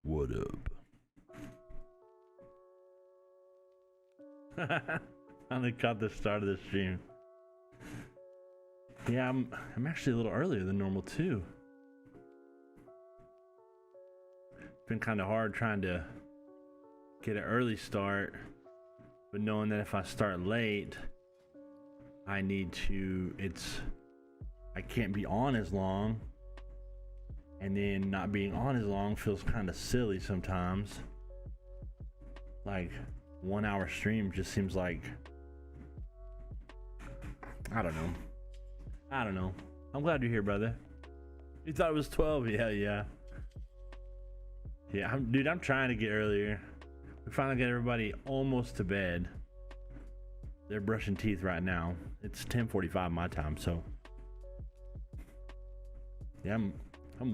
What up? Finally caught the start of the stream. Yeah, I'm actually a little earlier than normal too. It's been kind of hard trying to get an early start, but knowing that if I start late, I can't be on as long, and then not being on as long feels kind of silly sometimes. Like 1 hour stream just seems like, I don't know. I'm glad you're here, brother. You thought it was 12? Yeah. Dude, I'm trying to get earlier. We finally got everybody almost to bed. They're brushing teeth right now. It's 10:45 my time, so yeah, I'm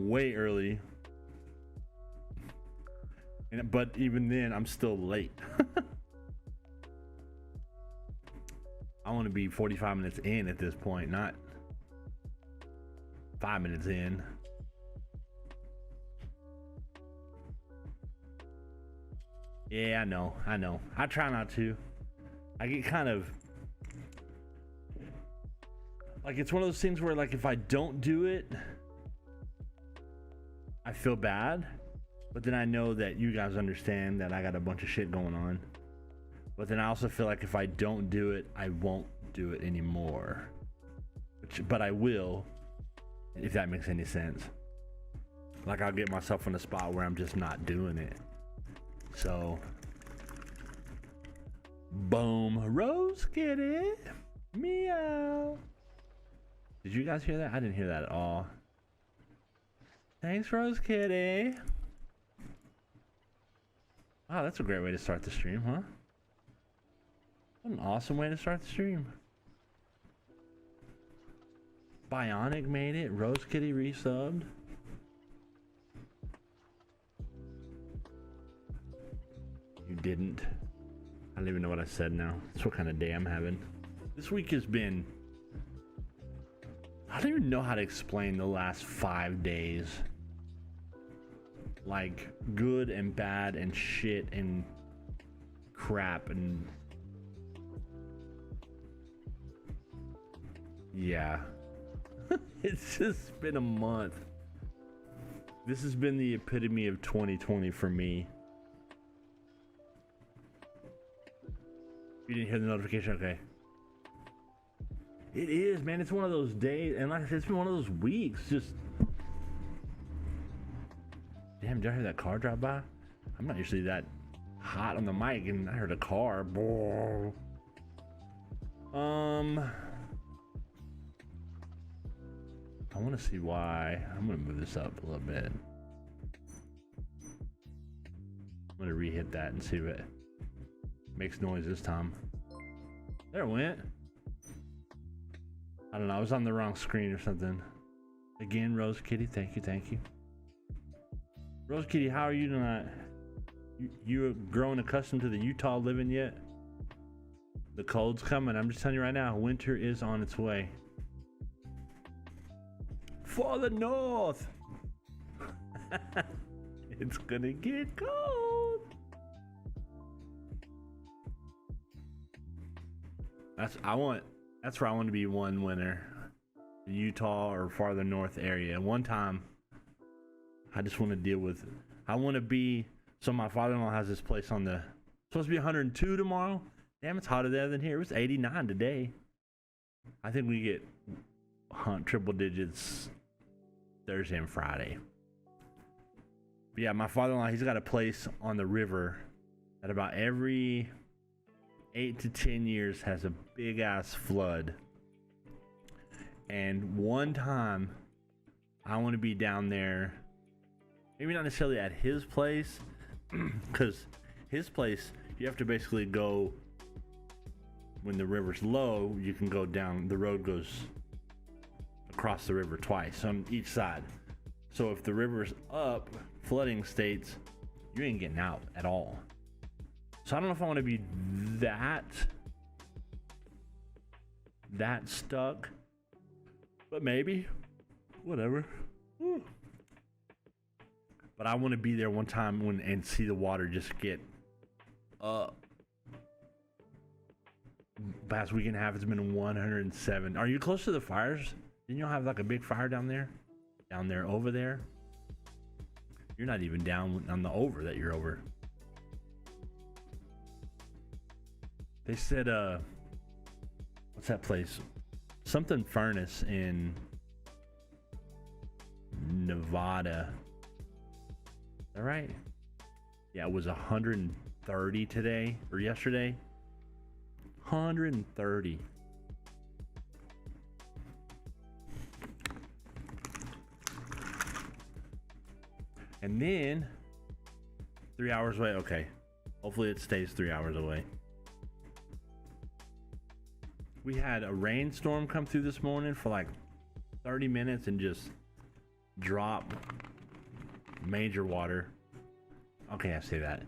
way early. But even then, I'm still late. I want to be 45 minutes in at this point, not 5 minutes in. Yeah, I know. I try not to. I get kind of like, it's one of those things where, like, if I don't do it, I feel bad, but then I know that you guys understand that I got a bunch of shit going on. But then I also feel like if I don't do it, I won't do it anymore. But I will, if that makes any sense. Like, I'll get myself in a spot where I'm just not doing it. So, boom, Rose Kitty, meow. Did you guys hear that? I didn't hear that at all. Thanks, Rose Kitty. Wow, that's a great way to start the stream, huh? What an awesome way to start the stream. Bionic made it. Rose Kitty resubbed. You didn't. I don't even know what I said now. That's what kind of day I'm having. This week has been... I don't even know how to explain the last 5 days. Like, good and bad and shit and crap and... Yeah. It's just been a month. This has been the epitome of 2020 for me. You didn't hear the notification? Okay. It is, man. It's one of those days, and like I said, it's been one of those weeks. Just damn, did I hear that car drive by? I'm not usually that hot on the mic, and I heard a car. I want to see why. I'm gonna move this up a little bit. I'm gonna re-hit that and see if it makes noise this time. There it went. I don't know, I was on the wrong screen or something. Again, Rose Kitty, thank you. Rose Kitty, how are you tonight? You growing accustomed to the Utah living yet? The cold's coming. I'm just telling you right now, winter is on its way. For the north. It's gonna get cold. That's where I want to be one winter. Utah or farther north area. One time, I just want to deal with it. I want to be... So my father-in-law has this place on the... Supposed to be 102 tomorrow. Damn, it's hotter there than here. It was 89 today. I think we get triple digits Thursday and Friday. But yeah, my father-in-law, he's got a place on the river that about every 8 to 10 years has a big ass flood. And one time I want to be down there, maybe not necessarily at his place, because his place, you have to basically go when the river's low. You can go down, the road goes across the river twice on each side. So if the river's up, flooding states, you ain't getting out at all. So I don't know if I want to be that stuck, but maybe, whatever. But But I want to be there one time and see the water just get up. Past week and a half, it's been 107. Are you close to the fires? Didn't you have like a big fire down there? Down there, over there? You're not even down on the over that you're over. They said, what's that place? Something furnace in Nevada. Is that right? Yeah, it was 130 today or yesterday. 130. And then 3 hours away. Okay. Hopefully it stays 3 hours away. We had a rainstorm come through this morning for like 30 minutes and just drop major water. Okay, I say that.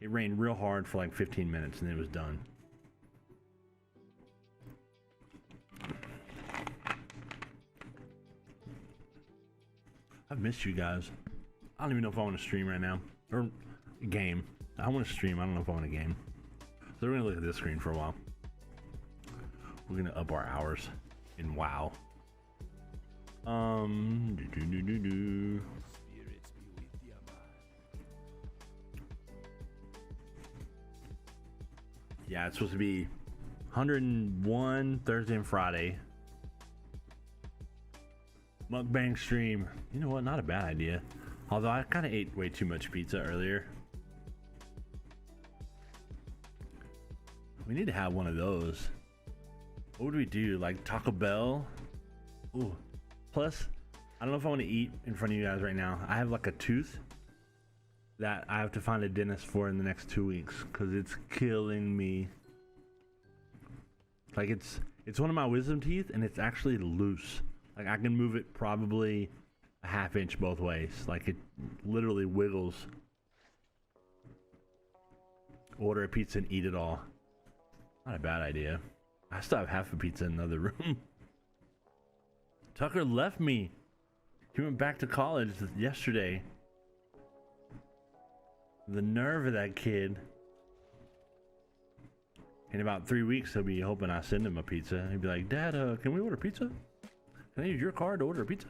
It rained real hard for like 15 minutes and it was done. I've missed you guys. I don't even know if I want to stream right now. Or game. I want to stream. I don't know if I want to game. So we're going to look at this screen for a while. We're going to up our hours in WoW. Yeah, it's supposed to be 101 Thursday and Friday. Mukbang stream. You know what? Not a bad idea. Although I kind of ate way too much pizza earlier. We need to have one of those. What would we do? Like Taco Bell? Ooh. Plus, I don't know if I want to eat in front of you guys right now. I have like a tooth that I have to find a dentist for in the next 2 weeks because it's killing me. Like it's one of my wisdom teeth and it's actually loose. Like I can move it probably a half inch both ways. Like it literally wiggles. Order a pizza and eat it all. Not a bad idea. I still have half a pizza in another room. Tucker left me. He went back to college yesterday. The nerve of that kid. In about 3 weeks, he'll be hoping I send him a pizza. He'll be like, Dad, can we order pizza? Can I use your card to order a pizza?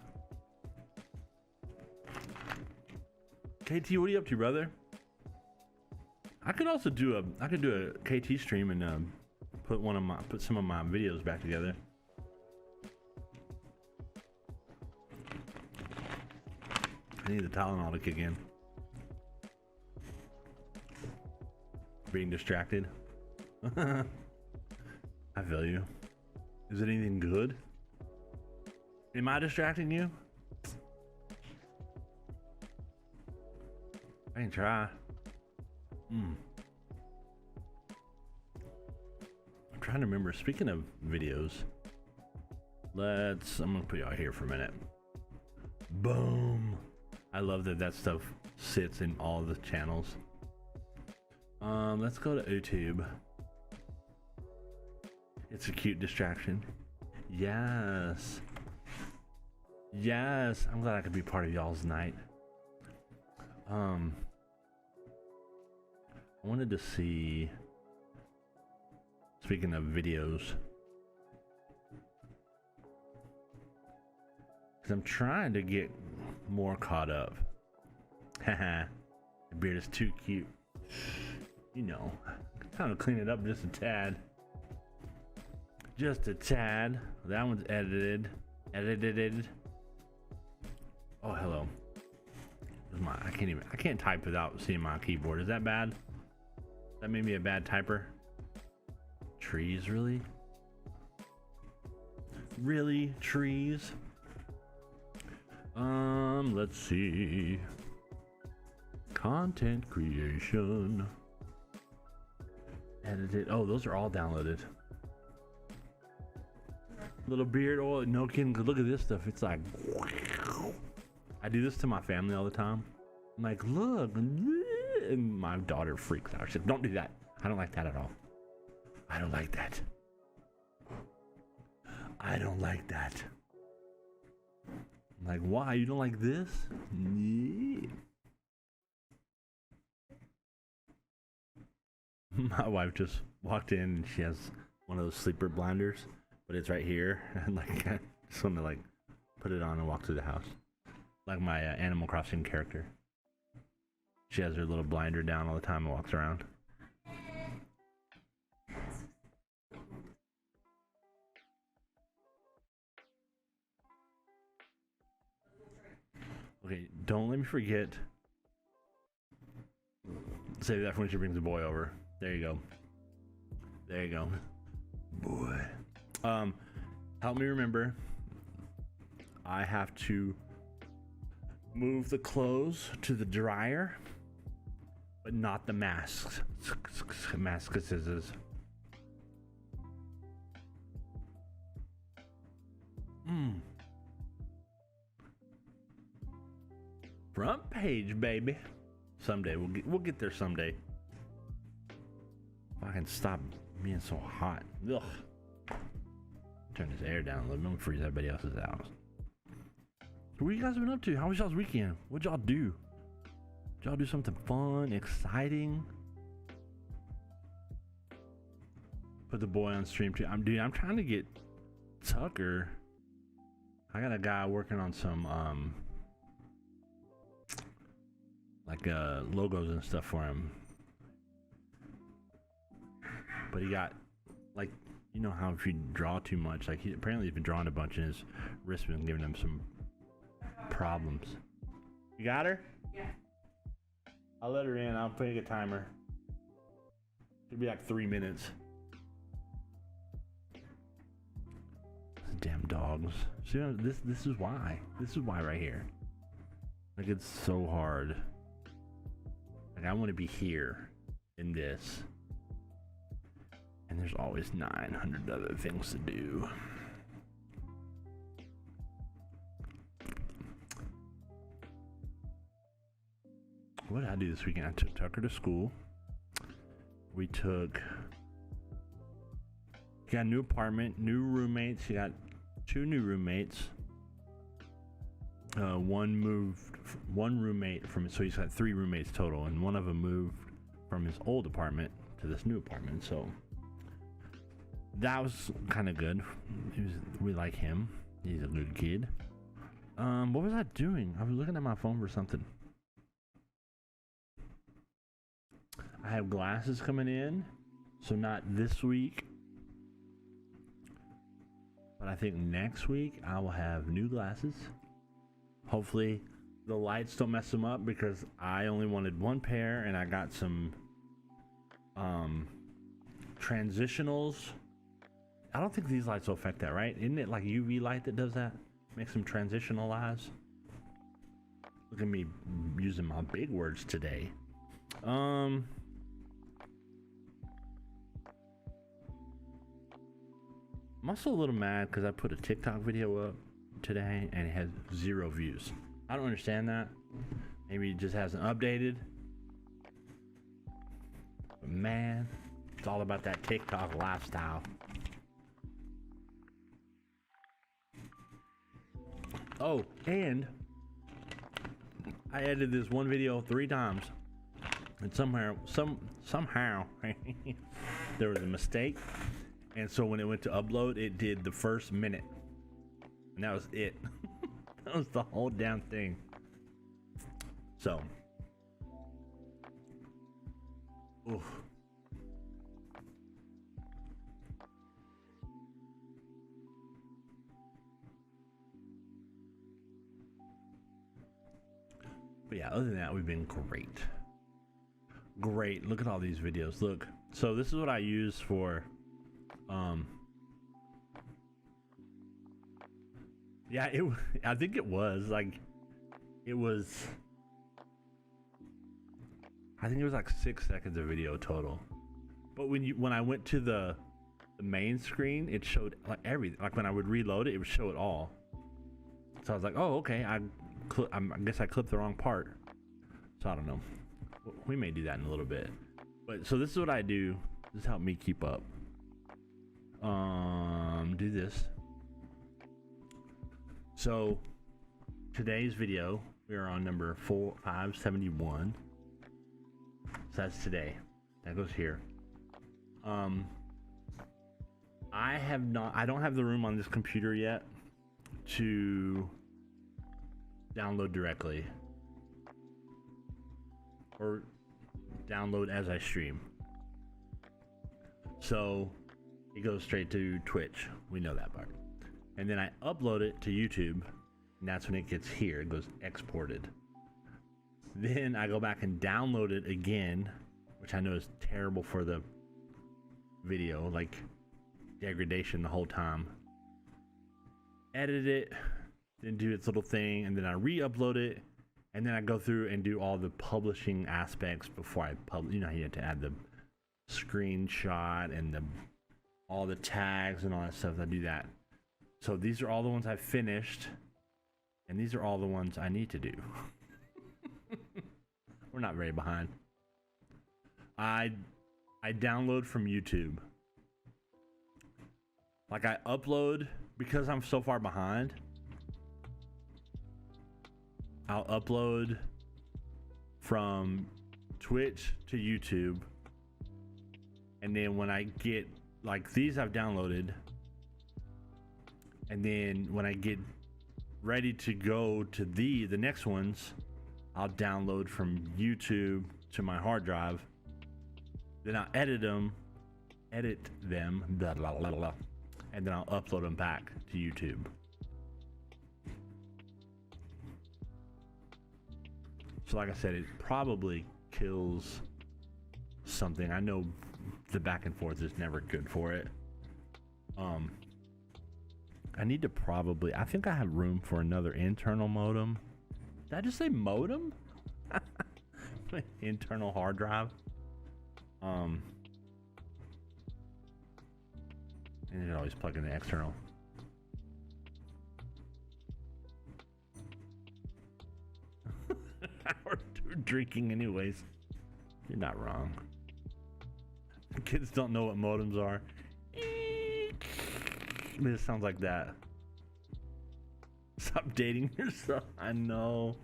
KT, what are you up to, brother? I could also do a KT stream and put some of my videos back together. I need the Tylenol to kick in. Being distracted. I feel you. Is it anything good? Am I distracting you? I can try. I'm trying to remember. Speaking of videos, I'm gonna put y'all here for a minute. Boom. I love that stuff sits in all the channels. Let's go to YouTube. It's a cute distraction. Yes. Yes. I'm glad I could be part of y'all's night. I wanted to see, speaking of videos, because I'm trying to get more caught up. Haha, the beard is too cute. You know, kind of clean it up just a tad. Just a tad. That one's edited. Oh, hello. I can't type without seeing my keyboard. Is that bad? That made me a bad typer. Trees, really? Really? Trees? Let's see. Content creation. Edited. Oh, those are all downloaded. Little beard oil. No kidding. Look at this stuff. It's like. I do this to my family all the time. I'm like, look. And my daughter freaks out. She said, don't do that. I don't like that at all. I don't like that. I don't like that. I'm like, why? You don't like this? Yeah. My wife just walked in and she has one of those sleeper blinders, but it's right here, and like I just want to like put it on and walk through the house, like my Animal Crossing character. She has her little blinder down all the time and walks around. Okay, don't let me forget. Save that for when she brings the boy over. There you go. There you go. Boy. Help me remember. I have to move the clothes to the dryer, but not the masks. Mascuses. Front page, baby. Someday we'll get there someday. If I can stop being so hot. Ugh. Turn this air down a little bit. I'm gonna freeze everybody else's house. So what you guys been up to? How was y'all's weekend? What'd y'all do? Did y'all do something fun, exciting? Put the boy on stream too. I'm trying to get Tucker. I got a guy working on some logos and stuff for him. But he got, like, you know how if you draw too much, like apparently he's been drawing a bunch and his wrist been giving him some problems. You got her? Yeah. I'll let her in. I'll put a timer. It'll be like 3 minutes. Damn dogs. See, this is why. This is why right here. Like, it's so hard. Like, I want to be here in this. And there's always 900 other things to do. What did I do this weekend? I took Tucker to school. We got a new apartment, new roommates. He got 2 new roommates. One roommate from, so he's got 3 roommates total, and one of them moved from his old apartment to this new apartment. So that was kind of good. We like him. He's a good kid. What was I doing? I was looking at my phone for something. I have glasses coming in, so not this week, but I think next week I will have new glasses. Hopefully the lights don't mess them up, because I only wanted 1 pair and I got some transitionals. I don't think these lights will affect that, right? Isn't it like UV light that does that? Makes them transitionalize. Look at me using my big words today. I'm also a little mad because I put a TikTok video up today and it has 0 views. I don't understand that. Maybe it just hasn't updated. But man, it's all about that TikTok lifestyle. Oh, and I edited this one video 3 times, and somehow there was a mistake, and so when it went to upload, it did the first minute, and that was it. That was the whole damn thing. So, oof. But yeah, other than that, we've been great. Great. Look at all these videos. Look. So this is what I use for yeah, I think it was like I think it was like 6 seconds of video total. But when I went to the main screen, it showed like everything. Like when I would reload it, it would show it all. So I was like, oh, okay. I guess I clipped the wrong part. So I don't know. We may do that in a little bit. But so this is what I do. This helped me keep up. Do this. So today's video, we are on number 571. So that's today. That goes here. Um, I don't have the room on this computer yet to download directly or download as I stream. So it goes straight to Twitch. We know that part. And then I upload it to YouTube, and that's when it gets here. It goes exported. Then I go back and download it again, which I know is terrible for the video, like degradation the whole time. Edit it, then do its little thing, and then I re-upload it, and then I go through and do all the publishing aspects before I publish. You know, you have to add the screenshot and all the tags and all that stuff. I do that. So these are all the ones I've finished, and these are all the ones I need to do. We're not very behind. I download from YouTube. Like I upload, because I'm so far behind, I'll upload from Twitch to YouTube, and then when I get, like, these I've downloaded, and then when I get ready to go to the next ones, I'll download from YouTube to my hard drive. Then I'll edit them, blah, blah, blah, blah, and then I'll upload them back to YouTube. So like I said, it probably kills something. I know the back and forth is never good for it. I need to probably, I think I have room for another internal modem. Did I just say modem? Internal hard drive. And you always plug in the external. We're drinking anyways. You're not wrong. Kids don't know what modems are. This sounds like that. Stop dating yourself. I know.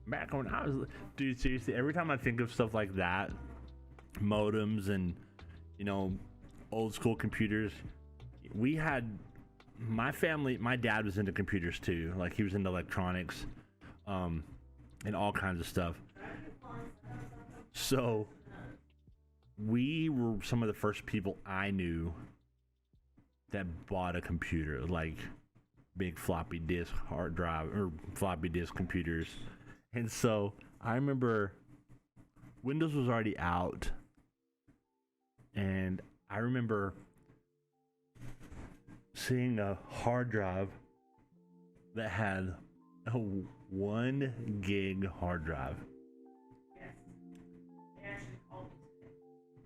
Back when I was, dude, seriously, every time I think of stuff like that, modems and, you know, old school computers, we had, my family, my dad was into computers too. Like, he was into electronics, and all kinds of stuff. So we were some of the first people I knew that bought a computer, like big floppy disk hard drive or floppy disk computers. And so I remember Windows was already out, and I remember seeing a hard drive that had a 1 gig hard drive.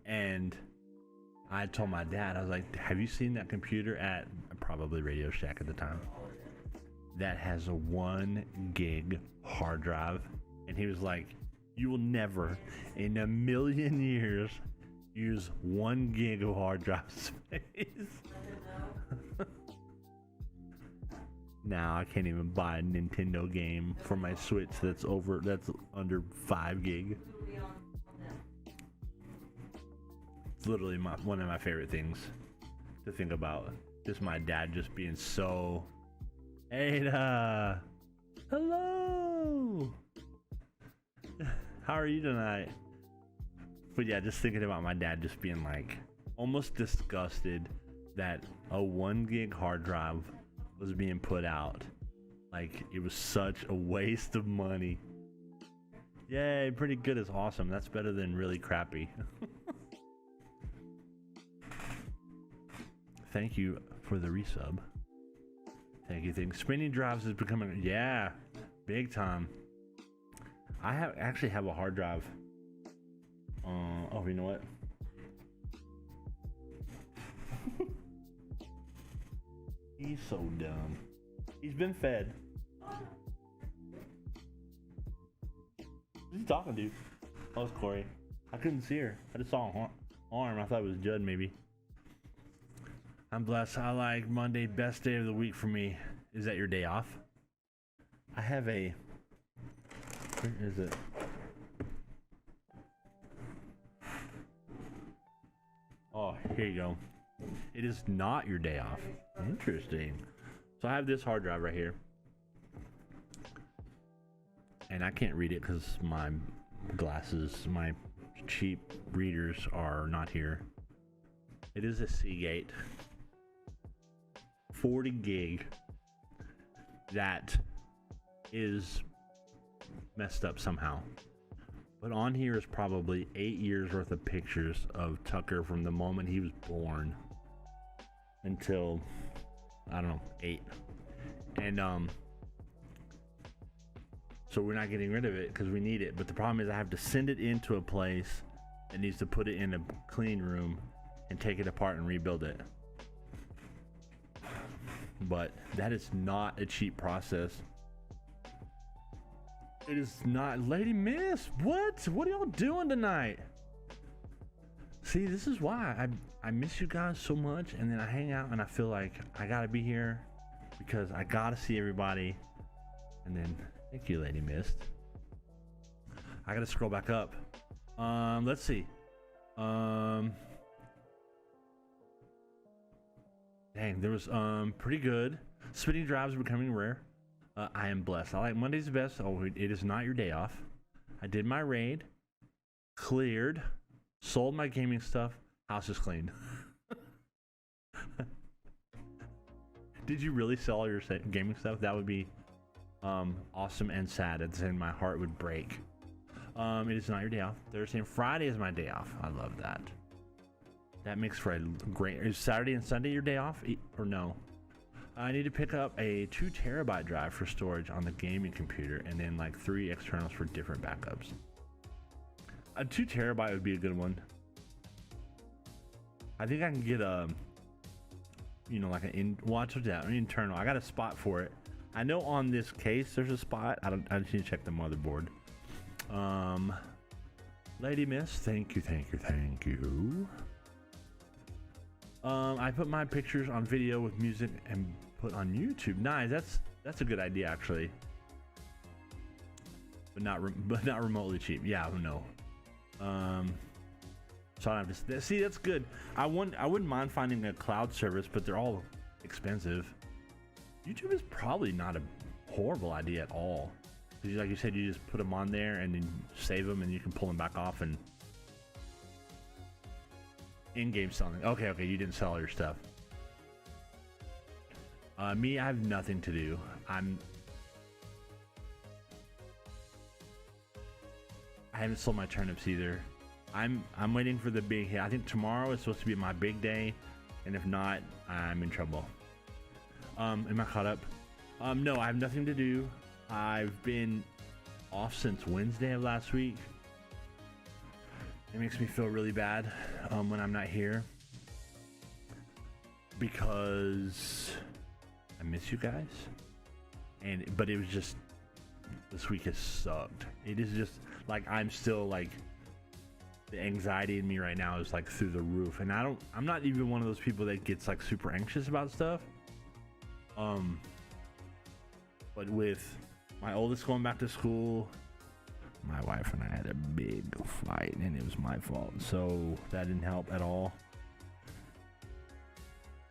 And I told my dad, I was like, have you seen that computer at probably Radio Shack at the time that has a 1 gig hard drive? And he was like, you will never in a million years use 1 gig of hard drive space. Now I can't even buy a Nintendo game for my Switch that's under 5 gig. It's literally one of my favorite things to think about. Just my dad just being so, Ada, hello, how are you tonight? But yeah, just thinking about my dad just being like almost disgusted that a 1 gig hard drive was being put out. Like, it was such a waste of money. Yay, pretty good is awesome. That's better than really crappy. Thank you for the resub. Thank you. Spinning drives is becoming, yeah, big time. I actually have a hard drive. Oh, you know what? He's so dumb. He's been fed. Who's he talking to? Oh, it's Corey. I couldn't see her. I just saw an arm. I thought it was Judd, maybe. I'm blessed. I like Monday, best day of the week for me. Is that your day off? I have a... Where is it? Oh, here you go. It is not your day off. Interesting. So I have this hard drive right here. And I can't read it because my glasses, my cheap readers are not here. It is a Seagate 40 gig that is messed up somehow. But on here is probably 8 years worth of pictures of Tucker from the moment he was born until, I don't know, 8. And so we're not getting rid of it because we need it. But the problem is I have to send it into a place that needs to put it in a clean room and take it apart and rebuild it. But that is not a cheap process. It is not. Lady Miss, what are y'all doing tonight? See, this is why I miss you guys so much, and then I hang out and I feel like I gotta be here because I gotta see everybody. And then thank you, Lady Mist. I gotta scroll back up. Let's see. Dang, there was pretty good. Spinning drives are becoming rare. I am blessed. I like Mondays the best. Oh, it is not your day off. I did my raid, cleared, sold my gaming stuff. House is clean. Did you really sell all your gaming stuff? That would be awesome and sad. At the same, my heart would break. It is not your day off. Thursday and Friday is my day off. I love that. That makes for a great. Is Saturday and Sunday your day off or no? I need to pick up a 2 terabyte drive for storage on the gaming computer, and then like 3 externals for different backups. A 2 terabyte would be a good one. I think I can get a, like an internal. I got a spot for it. I know on this case there's a spot. I just need to check the motherboard. Lady Miss, thank you. I put my pictures on video with music and put on YouTube. Nice. That's a good idea actually. But not remotely cheap. Yeah, no. So I don't have to see. That's good. I wouldn't mind finding a cloud service, but they're all expensive. YouTube is probably not a horrible idea at all. Because like you said, you just put them on there and then save them, and you can pull them back off and in-game selling. Okay, you didn't sell all your stuff. Me, I have nothing to do. I haven't sold my turnips either. I'm waiting for the big hit. I think tomorrow is supposed to be my big day, and if not, I'm in trouble. Am I caught up? No, I have nothing to do. I've been off since Wednesday of last week. It makes me feel really bad when I'm not here because I miss you guys. But it was just, this week has sucked. It is just like I'm still like, the anxiety in me right now is like through the roof, and I'm not even one of those people that gets like super anxious about stuff. But with my oldest going back to school, my wife and I had a big fight, and it was my fault, so that didn't help at all.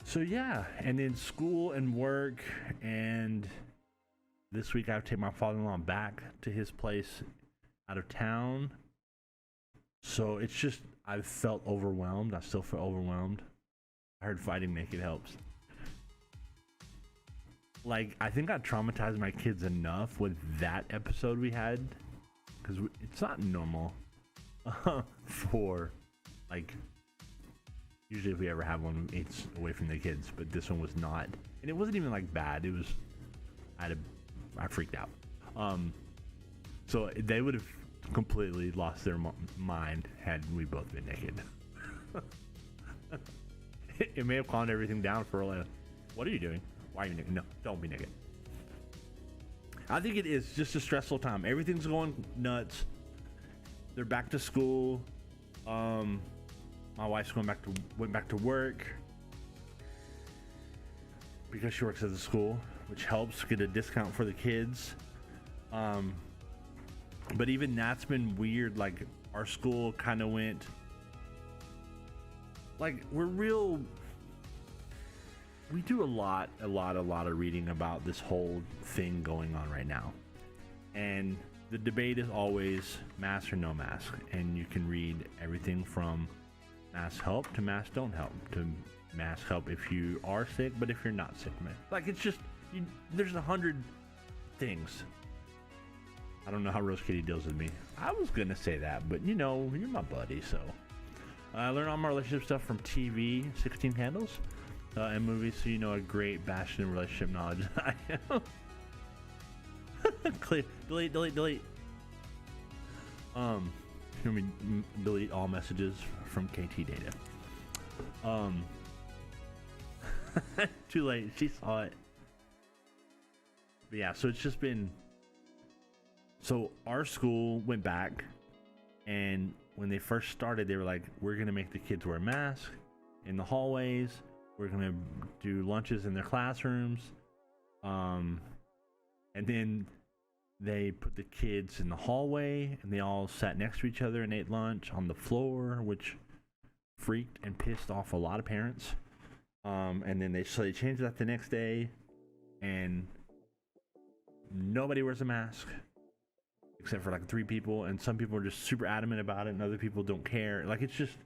So yeah, and then school and work, and this week I have to take my father-in-law back to his place out of town. So it's just, I've felt overwhelmed. I still feel overwhelmed. I heard fighting naked helps. Like, I think I traumatized my kids enough with that episode we had, because it's not normal for, like, usually if we ever have one, it's away from the kids, but this one was not. And it wasn't even like bad. It was, I freaked out. So they would have completely lost their mind had we both been naked. It may have calmed everything down for like, what are you doing? Why are you naked? No, don't be naked. I think it is just a stressful time. Everything's going nuts. They're back to school. My wife's went back to work because she works at the school, which helps get a discount for the kids. But even that's been weird. Like, our school kind of went like we do a lot of reading about this whole thing going on right now, and the debate is always mask or no mask, and you can read everything from mask help to mask don't help to mask help if you are sick, but if you're not sick, man, like it's just there's 100 things. I don't know how Rose Kitty deals with me. I was gonna say that, but you know, you're my buddy, so I learned all my relationship stuff from TV, 16 Candles, and movies, so you know a great bastion of relationship knowledge I am. Clear, delete. Let me delete all messages from KT data. Too late. She saw it. But yeah, so it's just been. So our school went back, and when they first started, they were like, "We're gonna make the kids wear masks in the hallways. We're gonna do lunches in their classrooms." And then they put the kids in the hallway, and they all sat next to each other and ate lunch on the floor, which freaked and pissed off a lot of parents. And then they changed that the next day, and nobody wears a mask except for like 3 people, and some people are just super adamant about it, and other people don't care. Like, it's just,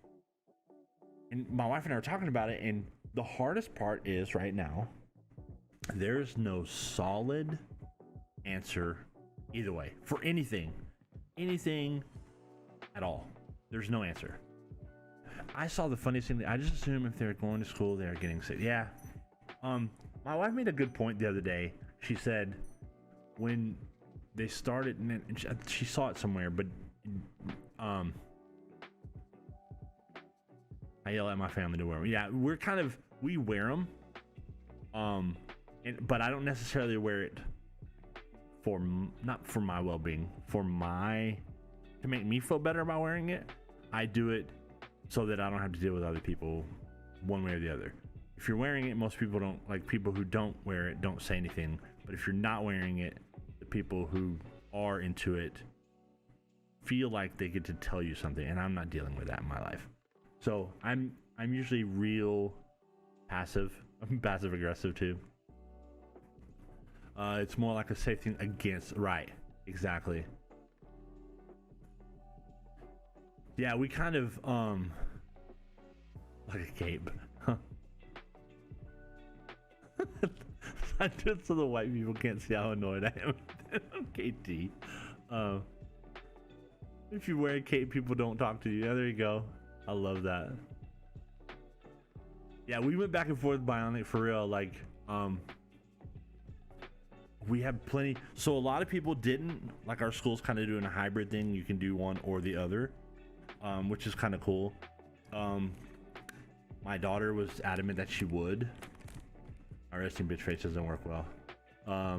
and my wife and I were talking about it, and the hardest part is right now, there's no solid answer either way for anything at all. There's no answer. I saw the funniest thing. I just assume if they're going to school, they're getting sick. Yeah. My wife made a good point the other day. She said when they started, and she saw it somewhere, but I yell at my family to wear them. Yeah, we wear them. But I don't necessarily wear it not for my well-being, to make me feel better about wearing it. I do it so that I don't have to deal with other people one way or the other. If you're wearing it, most people don't, like, people who don't wear it don't say anything. But if you're not wearing it, the people who are into it feel like they get to tell you something, and I'm not dealing with that in my life. So I'm usually real passive. I'm passive aggressive too. It's more like a safe thing against, right? Exactly. Yeah, we kind of like a cape. I do it so the white people can't see how annoyed I am. KT. If you wear a cape, people don't talk to you. Yeah, there you go. I love that. Yeah, we went back and forth Bionic for real. Like, we have plenty. So a lot of people didn't. Like, our school's kind of doing a hybrid thing. You can do one or the other, which is kind of cool. My daughter was adamant that she would. Our resting bitch face doesn't work well. I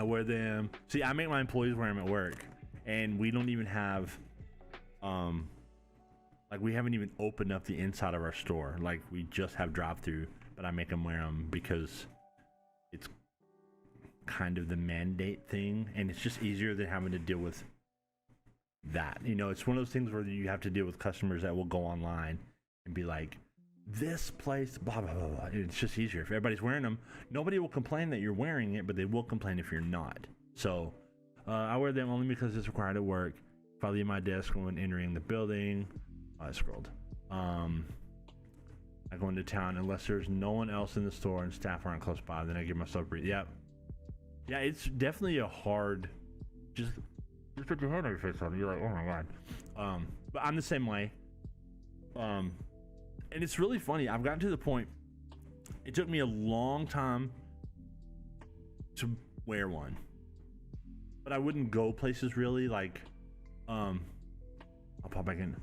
wear them. See, I make my employees wear them at work, and we don't even have, like, we haven't even opened up the inside of our store. Like, we just have drive-through, but I make them wear them because it's kind of the mandate thing, and it's just easier than having to deal with that. You know, it's one of those things where you have to deal with customers that will go online and be like, this place, blah, blah, blah, blah. It's just easier. If everybody's wearing them, nobody will complain that you're wearing it, but they will complain if you're not. So I wear them only because it's required at work. If I leave my desk when entering the building, I scrolled. I go into town unless there's no one else in the store and staff aren't close by, then I give myself a breathe. Yep. Yeah, it's definitely a hard, just put your hand on your face on it. You're like, oh my God. But I'm the same way. And it's really funny. I've gotten to the point, it took me a long time to wear one, but I wouldn't go places really. Like, I'll pop back in.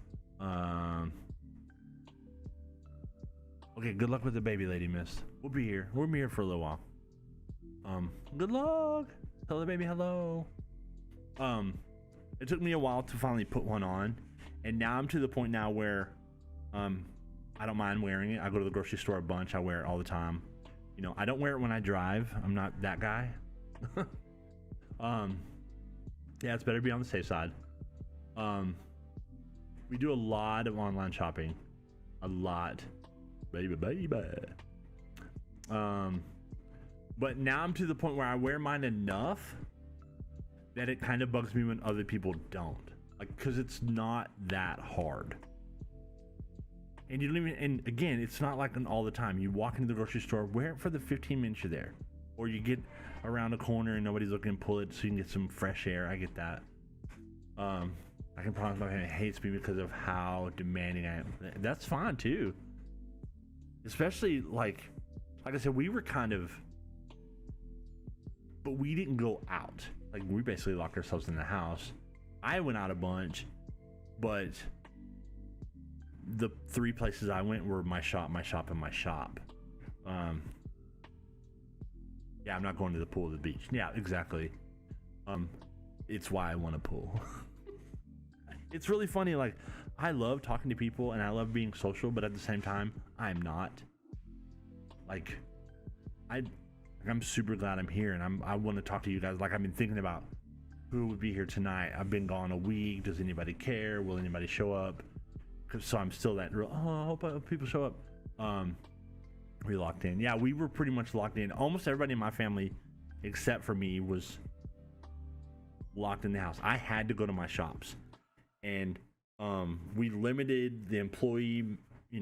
Okay, good luck with the baby lady, miss. We'll be here for a little while. Good luck. Tell the baby hello. It took me a while to finally put one on, and now I'm to the point now where I don't mind wearing it. I go to the grocery store a bunch. I wear it all the time. You know, I don't wear it when I drive. I'm not that guy. Yeah, it's better to be on the safe side. We do a lot of online shopping. a lot, baby. But now I'm to the point where I wear mine enough that it kind of bugs me when other people don't, like, because it's not that hard. And you don't even, and again, it's not like an all the time. You walk into the grocery store, wear it for the 15 minutes you're there, or you get around a corner and nobody's looking, pull it so you can get some fresh air. I get that. I can promise my family hates me because of how demanding I am. That's fine too. Especially like I said, we were kind of, but we didn't go out. Like, we basically locked ourselves in the house. I went out a bunch, but the 3 places I went were my shop, and my shop. Yeah, I'm not going to the pool or the beach. Yeah, exactly. It's why I want a pool. It's really funny. Like, I love talking to people and I love being social, but at the same time, I'm not. Like, I'm super glad I'm here, and I want to talk to you guys. Like, I've been thinking about who would be here tonight. I've been gone a week. Does anybody care? Will anybody show up? So I'm still that real, I hope people show up. We locked in. Yeah, we were pretty much locked in. Almost everybody in my family, except for me, was locked in the house. I had to go to my shops, and we limited the employee, we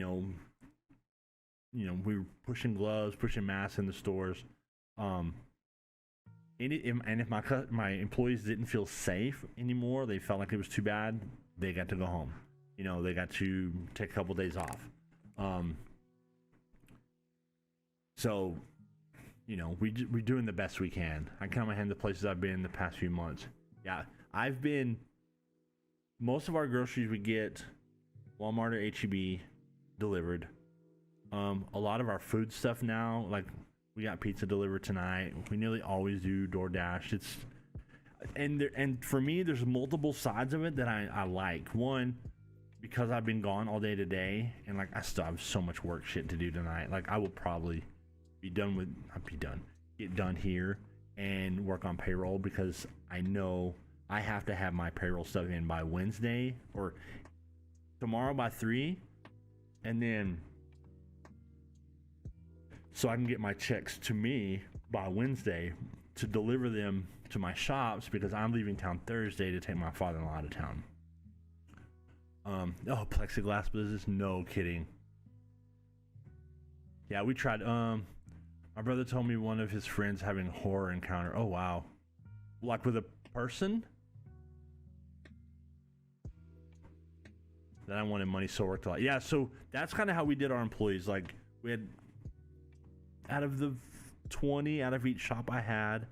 were pushing gloves, pushing masks in the stores. And if my employees didn't feel safe anymore, they felt like it was too bad, they got to go home. They got to take a couple days off. So, we're doing the best we can. I count my hand the places I've been the past few months. Yeah, most of our groceries we get Walmart or H-E-B delivered. A lot of our food stuff now, like, we got pizza delivered tonight. We nearly always do DoorDash. And for me, there's multiple sides of it that I like. One, because I've been gone all day today, and like, I still have so much work shit to do tonight. Like, I will probably get done here and work on payroll, because I know I have to have my payroll stuff in by Wednesday or tomorrow by 3, and then so I can get my checks to me by Wednesday to deliver them to my shops, because I'm leaving town Thursday to take my father-in-law out of town. Plexiglass business? No kidding. Yeah, we tried. My brother told me one of his friends having a horror encounter. Oh, wow. Like with a person? Then I wanted money, so it worked a lot. Yeah, so that's kind of how we did our employees. Like, we had, out of the 20 out of each shop I had,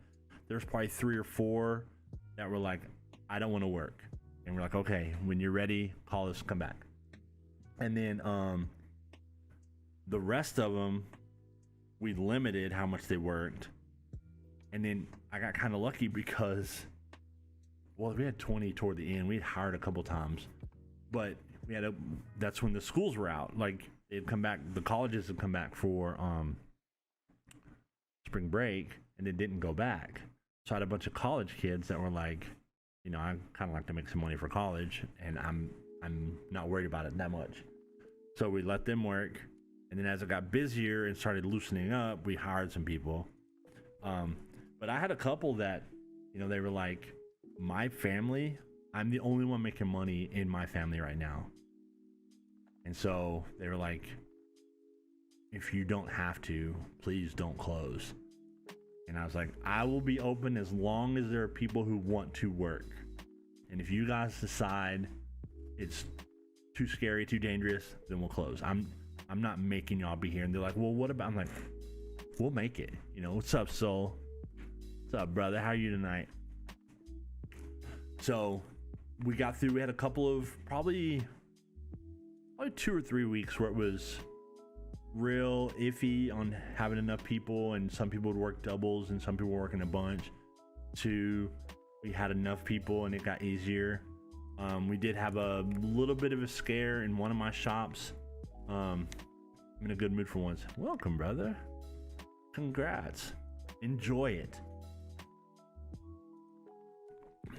there's probably 3 or 4 that were like, I don't want to work. And we're like, okay, when you're ready, call us, come back. And then the rest of them, we limited how much they worked. And then I got kind of lucky because, well, we had 20 toward the end. We had hired a couple times, but that's when the schools were out. Like, they'd come back, the colleges had come back for spring break, and it didn't go back. So I had a bunch of college kids that were like, I kind of like to make some money for college, and I'm not worried about it that much. So we let them work, and then as it got busier and started loosening up, we hired some people. But I had a couple that, they were like, my family, I'm the only one making money in my family right now. And so they were like, if you don't have to, please don't close. And I was like, I will be open as long as there are people who want to work. And if you guys decide it's too scary, too dangerous, then we'll close. I'm not making y'all be here. And they're like, well, what about? I'm like, we'll make it. What's up, soul? What's up, brother? How are you tonight? So we got through. We had a couple of probably 2 or 3 weeks where it was real iffy on having enough people, and some people would work doubles and some people were working a bunch. 2, we had enough people and it got easier. We did have a little bit of a scare in one of my shops. I'm in a good mood for once. Welcome, brother. Congrats. Enjoy it.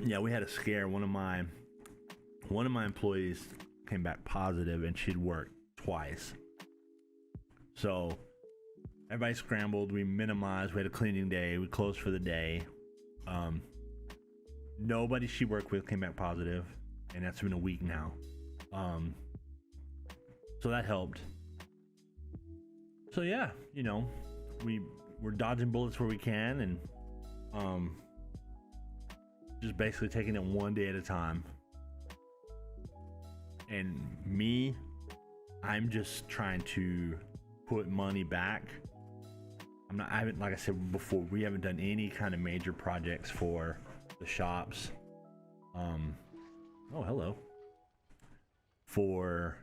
Yeah, we had a scare. One of my employees came back positive, and she'd worked twice. So everybody scrambled. We minimized. We had a cleaning day. We closed for the day. Nobody she worked with came back positive, and that's been a week now. So that helped. So yeah, you know, we're dodging bullets where we can, and just basically taking it one day at a time. And me, I'm just trying to put money back. I haven't, like I said before, we haven't done any kind of major projects for the shops. Oh, hello. For,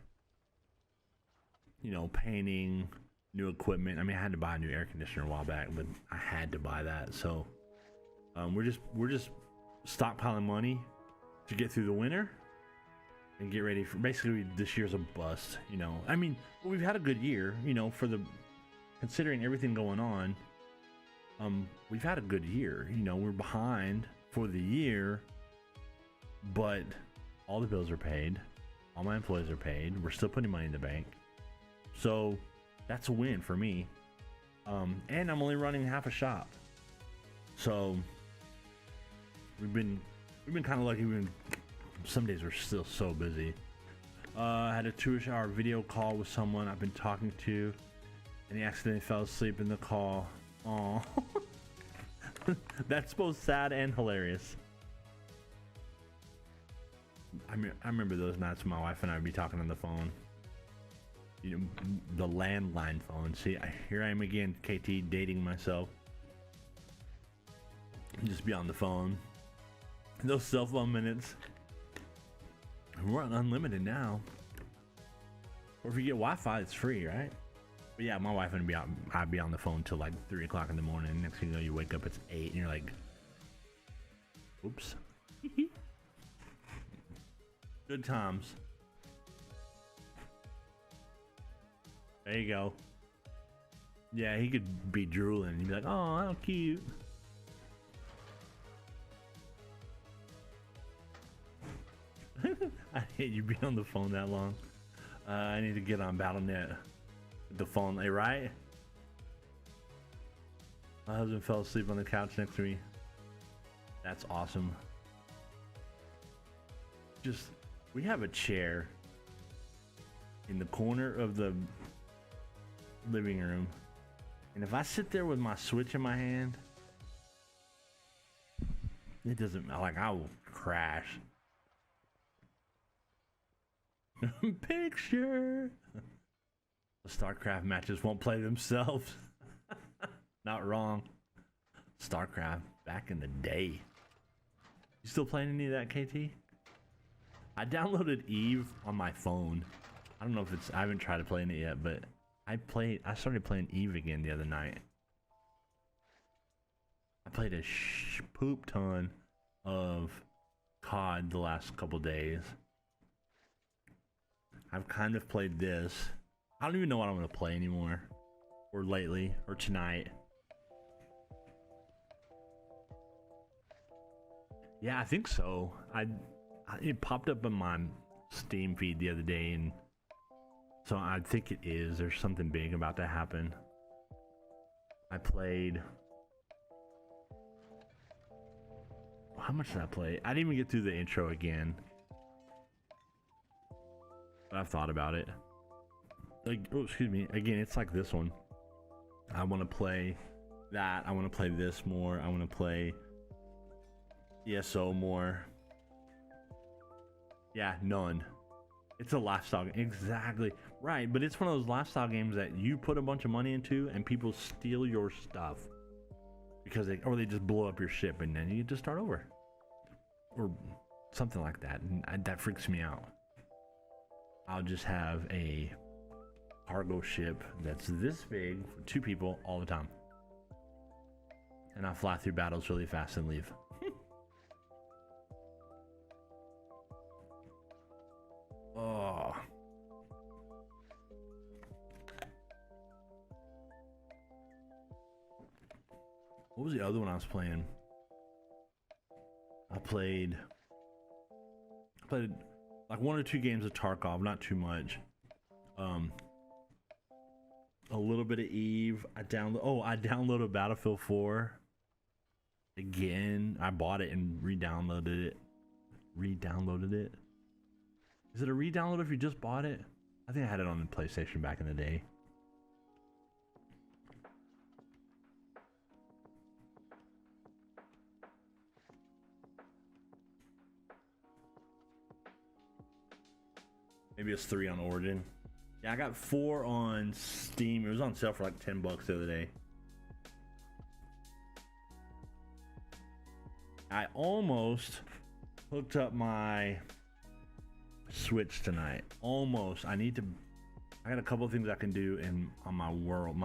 you know, painting, new equipment. I mean, I had to buy a new air conditioner a while back, but I had to buy that. So we're just stockpiling money to get through the winter and get ready for, basically this year's a bust, you know. I mean, we've had a good year, you know, considering everything going on. We've had a good year, you know. We're behind for the year, but all the bills are paid, all my employees are paid, we're still putting money in the bank, so that's a win for me. And I'm only running half a shop, so we've been kind of lucky. Some days we're still so busy. I had a 2-hour video call with someone I've been talking to, and he accidentally fell asleep in the call. Aw. That's both sad and hilarious. I remember those nights my wife and I would be talking on the phone. You know, the landline phone. See, here I am again, KT, dating myself. Just be on the phone. Those cell phone minutes. We're on unlimited now. Or if you get Wi-Fi, it's free, right? But yeah, my wife and I'd be on the phone till like 3 o'clock in the morning. Next thing you know, you wake up, it's 8, and you're like, oops. Good times. There you go. Yeah, he could be drooling and you'd be like, oh, how cute. I hate you being on the phone that long. I need to get on BattleNet with the phone, right? My husband fell asleep on the couch next to me. That's awesome. We have a chair in the corner of the living room, and if I sit there with my Switch in my hand, it doesn't, like, I will crash. Picture. The StarCraft matches won't play themselves. Not wrong. StarCraft back in the day. You still playing any of that, KT? I downloaded Eve on my phone. I don't know if I haven't tried to play it yet, but I started playing Eve again the other night. I played a poop ton of COD the last couple days. I've kind of played this. I don't even know what I'm going to play anymore. Or lately, or tonight. Yeah, I think so. It popped up in my Steam feed the other day, and so I think it is. There's something big about to happen. I played... How much did I play? I didn't even get through the intro again. But I've thought about it. Like, oh, excuse me. Again, it's like this one. I want to play that. I want to play this more. I want to play ESO more. Yeah, none. It's a lifestyle game. Exactly. Right, but it's one of those lifestyle games that you put a bunch of money into and people steal your stuff. Because they just blow up your ship and then you just start over. Or something like that. And that freaks me out. I'll just have a cargo ship that's this big for 2 people all the time. And I'll fly through battles really fast and leave. Oh. What was the other one I was playing? I played like 1 or 2 games of Tarkov, not too much. Um, a little bit of Eve. I downloaded Battlefield 4 again. I bought it and re-downloaded it. Is it a re-download if you just bought it? I think I had it on the PlayStation back in the day. Maybe it's 3 on Origin. Yeah, I got 4 on Steam. It was on sale for like $10 the other day. I almost hooked up my Switch tonight. Almost. I got a couple of things I can do on my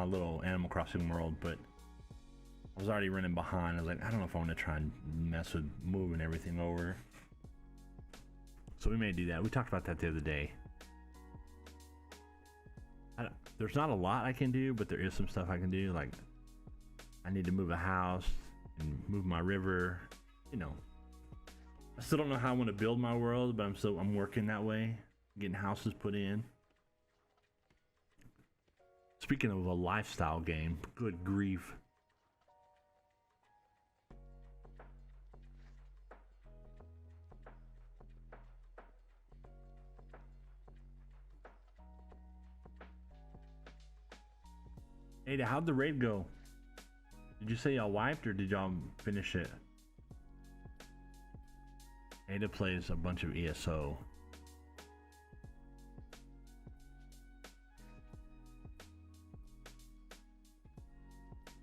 little Animal Crossing world, but I was already running behind. I was like, I don't know if I want to try and mess with moving everything over. So we may do that. We talked about that the other day. There's not a lot I can do, but there is some stuff I can do. Like, I need to move a house and move my river. You know, I still don't know how I want to build my world, but I'm working that way, getting houses put in. Speaking of a lifestyle game, good grief. Ada, how'd the raid go? Did you say y'all wiped or did y'all finish it? Ada plays a bunch of ESO.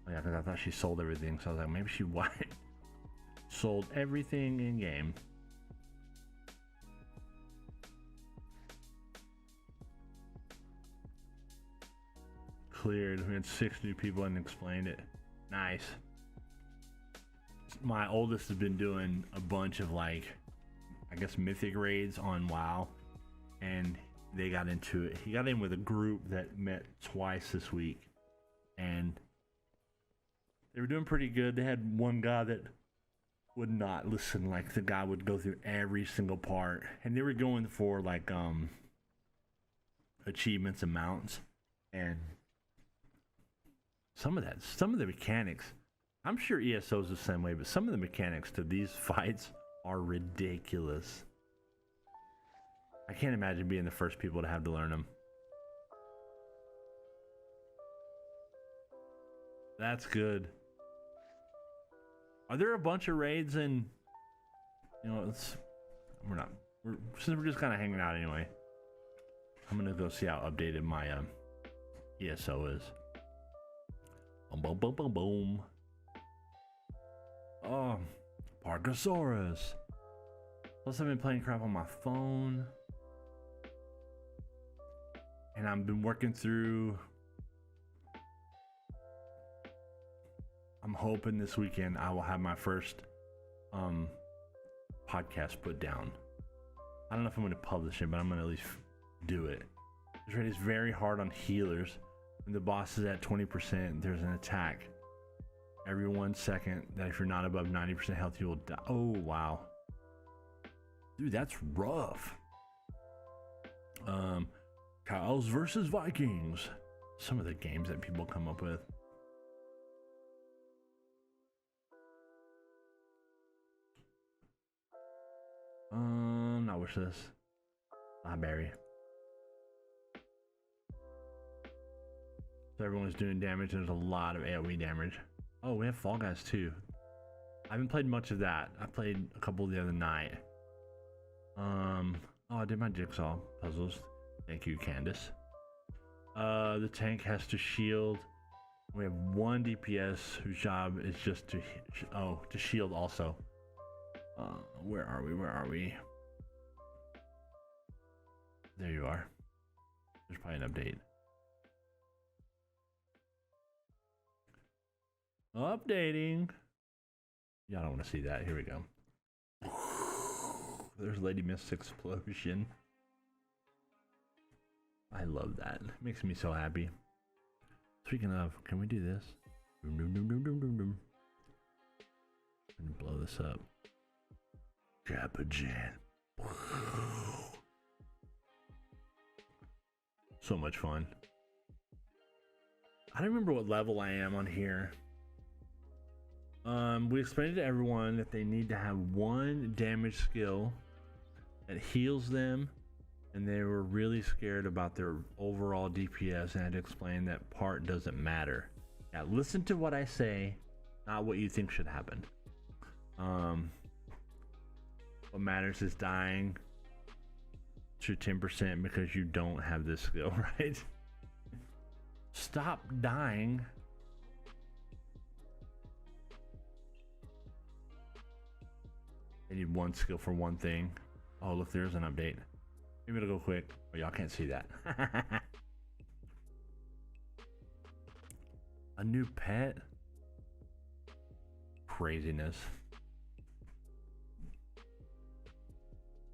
Oh yeah, because I thought she sold everything, so I was like, maybe she wiped. Sold everything in game. Cleared. We had 6 new people and explained it. Nice. My oldest has been doing a bunch of, like, I guess mythic raids on WoW, and they got into it. He got in with a group that met twice this week, and they were doing pretty good. They had one guy that would not listen. Like, the guy would go through every single part, and they were going for like achievements and mounts, and some of the mechanics, I'm sure ESO is the same way, but some of the mechanics to these fights are ridiculous. I can't imagine being the first people to have to learn them. That's good. Are there a bunch of raids in, you know, since we're just kind of hanging out anyway, I'm gonna go see how updated my ESO is. Boom, boom, boom, boom. Oh, Parkosaurus. Plus, I've been playing crap on my phone, and I've been working through. I'm hoping this weekend I will have my first podcast put down. I don't know if I'm going to publish it, but I'm going to at least do it. This raid is very hard on healers. When the boss is at 20%, there's an attack every 1 second that if you're not above 90% health, you will die. Oh, wow. Dude, that's rough. Cows versus Vikings. Some of the games that people come up with. Not wish this. Library. So everyone's doing damage. There's a lot of AoE damage. Oh, we have Fall Guys too. I haven't played much of that. I played a couple the other night. Oh, I did my jigsaw puzzles. Thank you, Candace. The tank has to shield. We have 1 DPS whose job is just to shield also. Where are we? There you are. There's probably an update. Updating. Y'all don't want to see that. Here we go. There's Lady Mist's explosion. I love that. It makes me so happy. Speaking of, can we do this? And blow this up. Capajan. So much fun. I don't remember what level I am on here. We explained to everyone that they need to have one damage skill that heals them, and they were really scared about their overall DPS, and I had to explain that part doesn't matter. Yeah, listen to what I say, not what you think should happen. What matters is dying to 10% because you don't have this skill, right? Stop dying. They need one skill for one thing. Oh, look, there's an update. Maybe it'll go quick. Oh, y'all can't see that. A new pet? Craziness.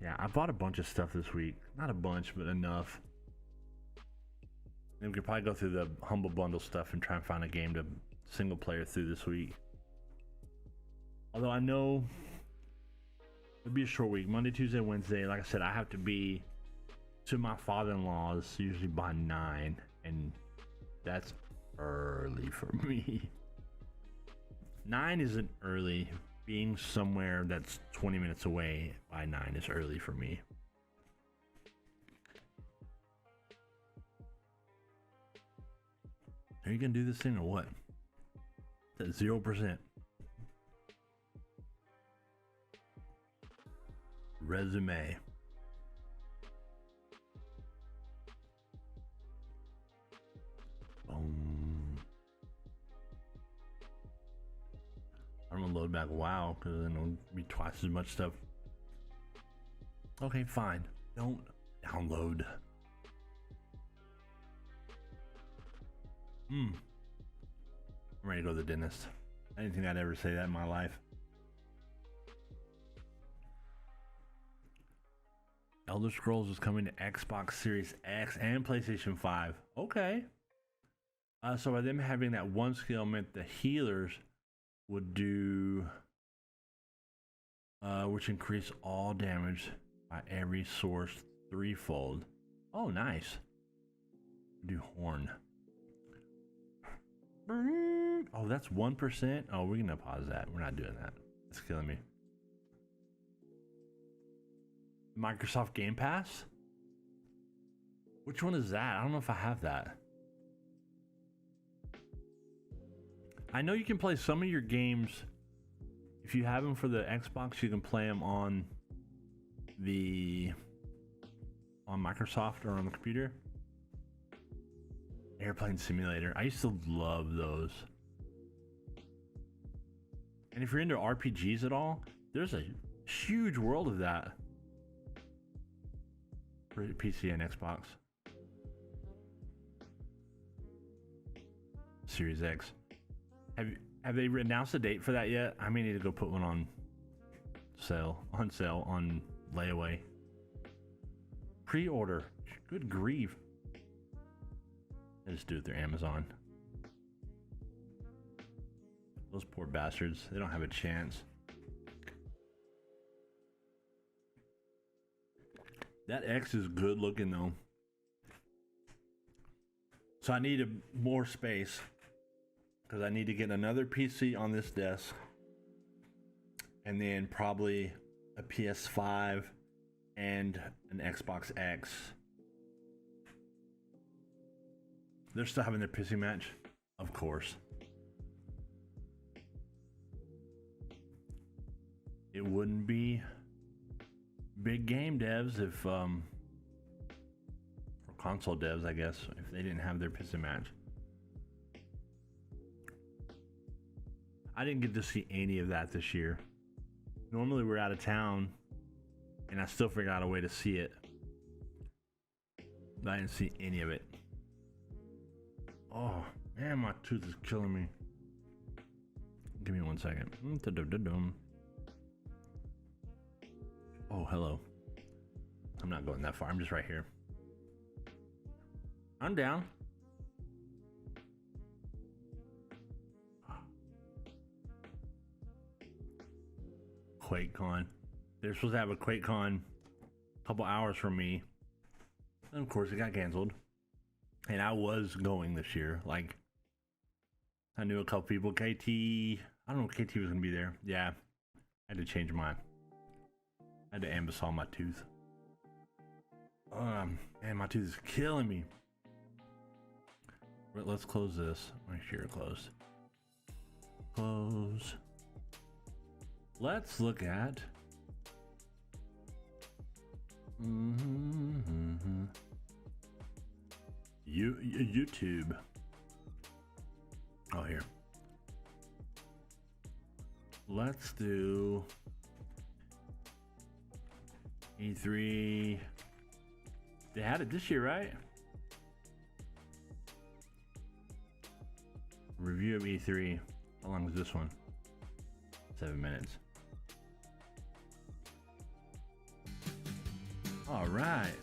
Yeah, I bought a bunch of stuff this week. Not a bunch, but enough. And we could probably go through the Humble Bundle stuff and try and find a game to single player through this week. Although I know it'll be a short week. Monday, Tuesday, Wednesday. Like I said, I have to be to my father-in-law's usually by 9, and that's early for me. 9 isn't early. Being somewhere that's 20 minutes away by 9 is early for me. Are you gonna do this thing or what? That's 0%. Resume. I'm gonna load back WoW because then it'll be twice as much stuff. Okay, fine. Don't download. I'm ready to go to the dentist. I didn't think I'd ever say that in my life. Elder Scrolls is coming to Xbox Series X and PlayStation 5. Okay. So by them having that one skill meant the healers would do, which increase all damage by every source threefold. Oh, nice. Do horn. Oh, that's 1%. Oh, we're gonna pause that. We're not doing that. It's killing me. Microsoft Game Pass? Which one is that? I don't know if I have that. I know you can play some of your games. If you have them for the Xbox, you can play them on Microsoft or on the computer. Airplane Simulator. I used to love those. And if you're into RPGs at all, there's a huge world of that for PC and Xbox. Series X. Have they announced a date for that yet? I may need to go put one on sale, on layaway. Pre-order. Good grief. They just do it through Amazon. Those poor bastards. They don't have a chance. That X is good looking though. So I need more space because I need to get another PC on this desk and then probably a PS5 and an Xbox X. They're still having their pissing match, of course. It wouldn't be big game devs if, or console devs, I guess, if they didn't have their pissing match. I didn't get to see any of that this year. Normally we're out of town, and I still figured out a way to see it. But I didn't see any of it. Oh, man, my tooth is killing me. Give me 1 second. Oh, hello. I'm not going that far. I'm just right here. I'm down. QuakeCon. They're supposed to have a QuakeCon a couple hours from me. And of course, it got canceled. And I was going this year. Like, I knew a couple people. KT, I don't know if KT was gonna be there. Yeah, I had to change mine. I had to ambisol my tooth. Man, my tooth is killing me. Let's close this. Make sure it's closed. Close. Let's look at. YouTube. Oh, here. Let's do E3. They had it this year, right? Review of E3. How long is this one? 7 minutes. All right.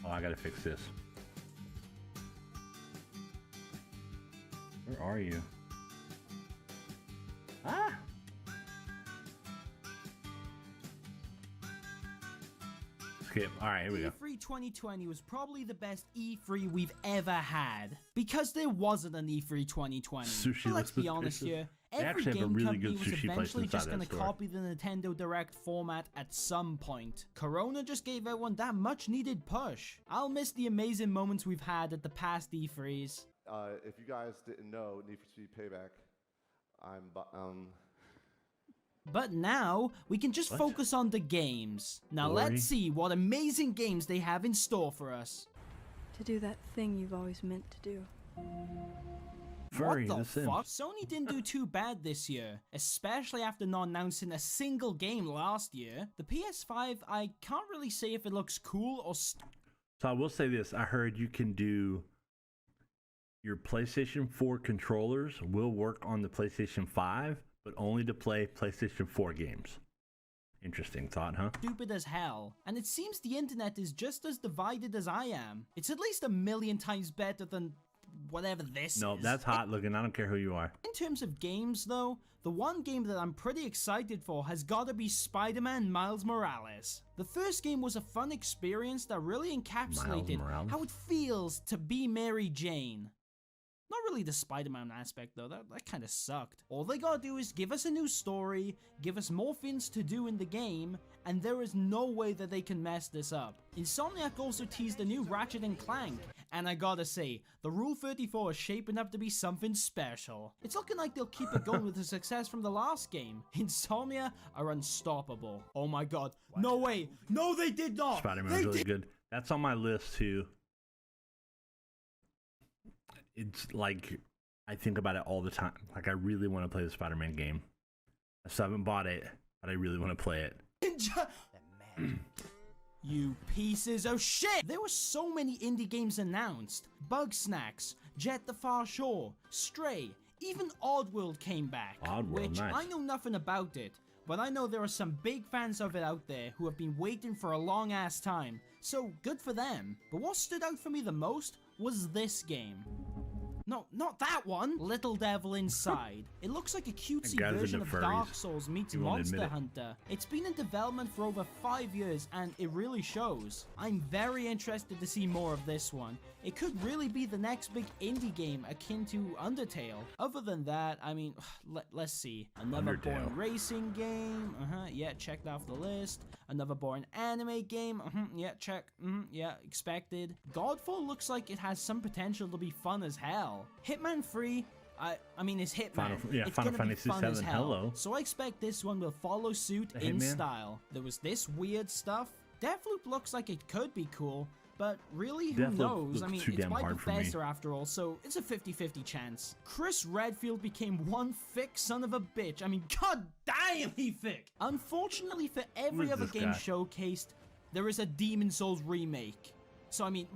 Oh, I gotta fix this. Where are you? Ah! Skip. All right, here we go. E3 2020 was probably the best E3 we've ever had. Because there wasn't an E3 2020. Sushi, but let's be honest here. Every game company was eventually just going to copy the Nintendo Direct format at some point. Corona just gave everyone that much needed push. I'll miss the amazing moments we've had at the past E3s. If you guys didn't know, Need for Speed Payback, But now, we can just focus on the games. Now let's see what amazing games they have in store for us. To do that thing you've always meant to do. Furry, what the fuck? Sims. Sony didn't do too bad this year, especially after not announcing a single game last year. The PS5, I can't really say if it looks cool or... So I will say this, I heard you can do... Your PlayStation 4 controllers will work on the PlayStation 5, but only to play PlayStation 4 games. Interesting thought, huh? Stupid as hell. And it seems the internet is just as divided as I am. It's at least 1,000,000 times better than whatever this is. No, that's hot looking. I don't care who you are. In terms of games, though, the one game that I'm pretty excited for has gotta be Spider-Man Miles Morales. The first game was a fun experience that really encapsulated how it feels to be Mary Jane. Not really the Spider-Man aspect though, that kind of sucked. All they gotta do is give us a new story, give us more things to do in the game, and there is no way that they can mess this up. Insomniac also teased a new Ratchet & Clank, and I gotta say, the Rule 34 is shaping up to be something special. It's looking like they'll keep it going with the success from the last game. Insomnia are unstoppable. Oh my god, no way, no they did not! Spider-Man's really good. That's on my list too. It's like, I think about it all the time. Like, I really want to play the Spider-Man game. I still haven't bought it, but I really want to play it. You pieces of shit! There were so many indie games announced. Bugsnax, Jet the Far Shore, Stray, even Oddworld came back. Oddworld, which nice. I know nothing about it, but I know there are some big fans of it out there who have been waiting for a long ass time. So good for them. But what stood out for me the most was this game. No, not that one! Little Devil Inside. It looks like a cutesy version of Dark Souls meets Monster Hunter. It's been in development for over 5 years and it really shows. I'm very interested to see more of this one. It could really be the next big indie game akin to Undertale. Other than that, I mean, let's see. Another boring racing game. Yeah, checked off the list. Another boring anime game. Yeah, check. Yeah, expected. Godfall looks like it has some potential to be fun as hell. Hitman 3, I mean, it's Hitman. It's Final gonna be Fantasy fun as VII, hell. hello. So I expect this one will follow suit in style. There was this weird stuff. Deathloop looks like it could be cool, but really, who knows? I mean, it's by Bethesda after all, so it's a 50-50 chance. Chris Redfield became one thick son of a bitch. I mean, god damn, he thick! Unfortunately for every other game showcased, there is a Demon's Souls remake. So, I mean,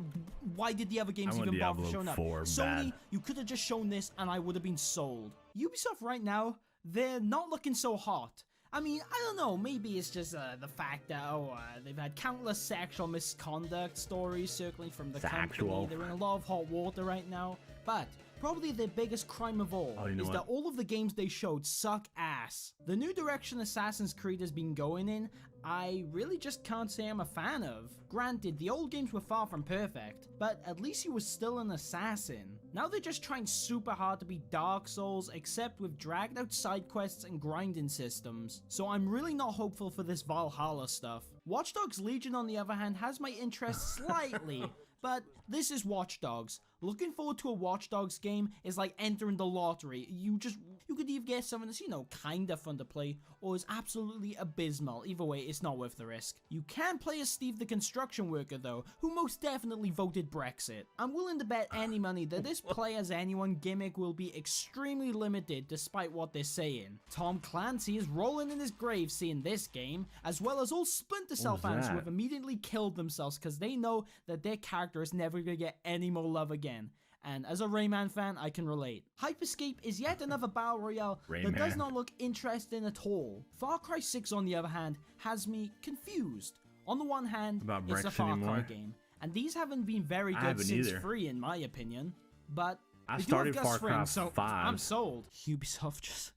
why did the other games even bother showing up? Sony, you could have just shown this and I would have been sold. Ubisoft right now, they're not looking so hot. I mean, I don't know, maybe it's just the fact that, they've had countless sexual misconduct stories circling from the company. They're in a lot of hot water right now. But probably their biggest crime of all Oh, you know is what? that all of the games they showed suck ass. The new direction Assassin's Creed has been going in, I really just can't say I'm a fan of. Granted, the old games were far from perfect, but at least he was still an assassin. Now they're just trying super hard to be Dark Souls, except with dragged out side quests and grinding systems. So I'm really not hopeful for this Valhalla stuff. Watch Dogs Legion, on the other hand, has my interest slightly. But this is Watch Dogs. Looking forward to a Watch Dogs game is like entering the lottery. You could either get something that's, kinda fun to play, or is absolutely abysmal. Either way, it's not worth the risk. You can play as Steve the construction worker though, who most definitely voted Brexit. I'm willing to bet any money that this play as anyone gimmick will be extremely limited despite what they're saying. Tom Clancy is rolling in his grave seeing this game, as well as all Splinter Cell fans who have immediately killed themselves because they know that their character is never going to get any more love again. And as a Rayman fan, I can relate. Hyperscape is yet another battle royale that does not look interesting at all. Far Cry 6, on the other hand, has me confused. On the one hand, it's a Far Cry game, and these haven't been very good since 3 in my opinion. But I started Far Cry 5. I'm sold. Ubisoft just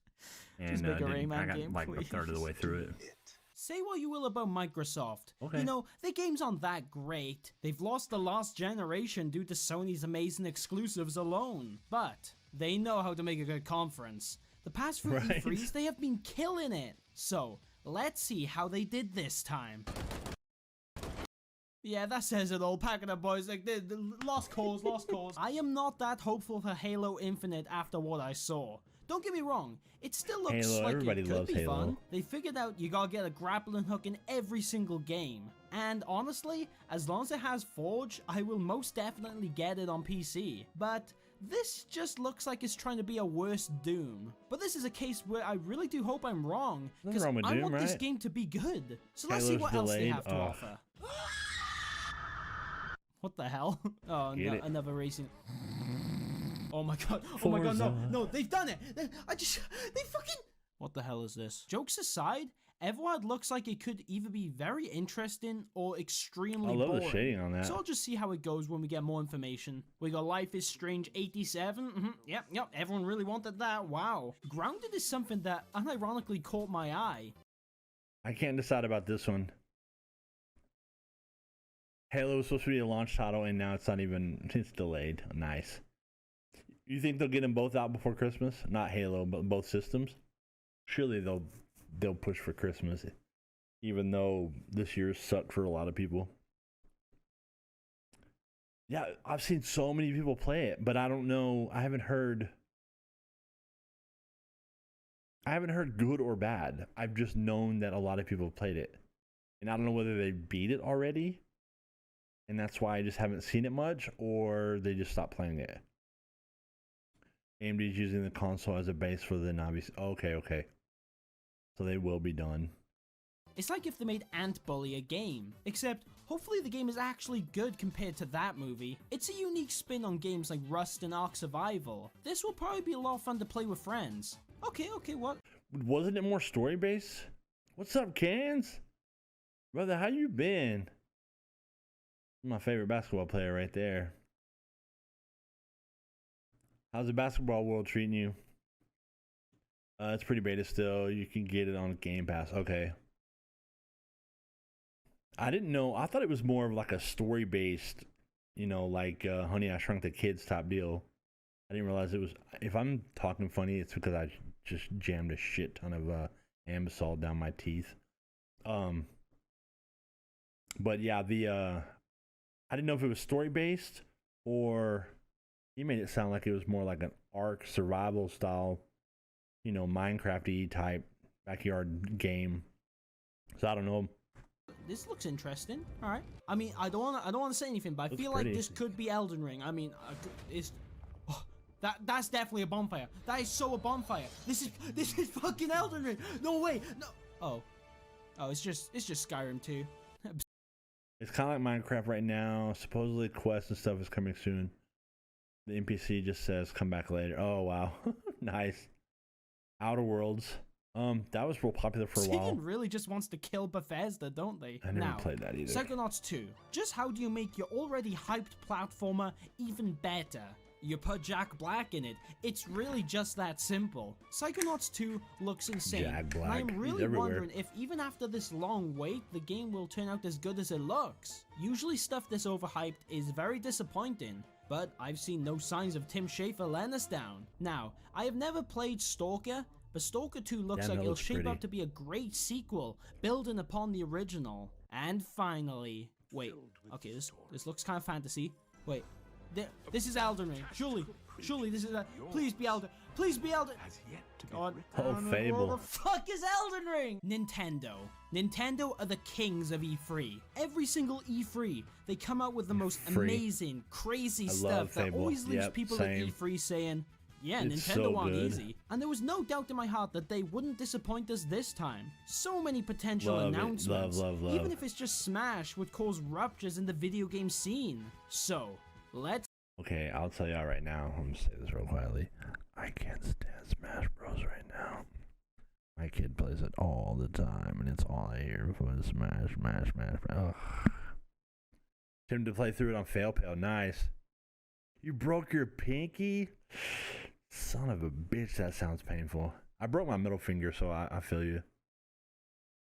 And make a Rayman I got game, like please. a third of the way through it. Say what you will about Microsoft. Okay. Their games aren't that great. They've lost the last generation due to Sony's amazing exclusives alone. But they know how to make a good conference. The past few Right. E3s, they have been killing it. So, let's see how they did this time. Yeah, that says it all. Pack it up, boys. Like, the lost cause, lost cause. I am not that hopeful for Halo Infinite after what I saw. Don't get me wrong, it still looks Halo, like everybody it could loves be Halo. fun. They figured out you gotta get a grappling hook in every single game. And honestly, as long as it has Forge, I will most definitely get it on PC. But this just looks like it's trying to be a worse Doom. But this is a case where I really do hope I'm wrong, because I wrong with Doom, want this right? game to be good. So let's see Halo's what else they delayed. have to offer. What the hell? Oh, Get no, it? another racing. Oh my god, oh my god, no, Forza. no, they've done it! They fucking... What the hell is this? Jokes aside, Everwild looks like it could either be very interesting or extremely I love boring. the shading on that. So I'll just see how it goes when we get more information. We got Life is Strange 87. Yep, everyone really wanted that. Wow. Grounded is something that unironically caught my eye. I can't decide about this one. Halo was supposed to be a launch title, and now it's not even. It's delayed. Nice. You think they'll get them both out before Christmas? Not Halo, but both systems. Surely they'll push for Christmas, even though this year sucked for a lot of people. Yeah, I've seen so many people play it, but I don't know. I haven't heard good or bad. I've just known that a lot of people have played it, and I don't know whether they beat it already, and that's why I just haven't seen it much, or they just stopped playing it. AMD's using the console as a base for the Navi. Okay. So they will be done. It's like if they made Ant Bully a game, except hopefully the game is actually good compared to that movie. It's a unique spin on games like Rust and Ark Survival. This will probably be a lot of fun to play with friends. Okay, what? Wasn't it more story based? What's up, Cans? Brother, how you been? My favorite basketball player right there. How's the basketball world treating you? It's pretty beta still. You can get it on Game Pass. Okay. I didn't know. I thought it was more of like a story-based, like Honey, I Shrunk the Kids type deal. I didn't realize it was. If I'm talking funny, it's because I just jammed a shit ton of Ambisol down my teeth. But yeah, I didn't know if it was story-based or. You made it sound like it was more like an Ark survival style, Minecraft-y type backyard game. So I don't know. This looks interesting. All right. I mean, I don't want to say anything, but I Looks feel pretty. like this could be Elden Ring. I mean, that's definitely a bonfire. That is so a bonfire. This is fucking Elden Ring. No way. No. Oh, it's just Skyrim 2. It's kind of like Minecraft right now. Supposedly quests and stuff is coming soon. The NPC just says come back later. Oh wow. Nice. Outer Worlds. That was real popular for a while. Satan really just wants to kill Bethesda, don't they? I never Now, played that either. Psychonauts 2. Just how do you make your already hyped platformer even better? you put Jack Black in it. It's really just that simple. Psychonauts 2 looks insane. Jack Black, And I'm he's really everywhere. wondering if even after this long wait, the game will turn out as good as it looks. Usually stuff this overhyped is very disappointing, but I've seen no signs of Tim Schafer letting us down. Now, I have never played Stalker, but Stalker 2 looks Damn, like that it'll looks shape pretty. up to be a great sequel, building upon the original. And finally, wait, okay, this looks kind of fantasy. Wait, this is Elden Ring. Surely this is please be Elden. Please be Elden. God, Oh, Fable. What the fuck is Elden Ring? Nintendo are the kings of E3. Every single E3, they come out with the most amazing, crazy stuff love that Fable. always leaves Yep, people same. at E3 saying, yeah, It's Nintendo so want good. easy. And there was no doubt in my heart that they wouldn't disappoint us this time. So many potential Love it. announcements. Love. Even if it's just Smash would cause ruptures in the video game scene. So, let's Okay, I'll tell y'all right now. I'm gonna say this real quietly. I can't stand Smash Bros right now. My kid plays it all the time, and it's all I hear before the Smash. Ugh. Him to play through it on Fail Pale. Nice. You broke your pinky? Son of a bitch, that sounds painful. I broke my middle finger, so I feel you.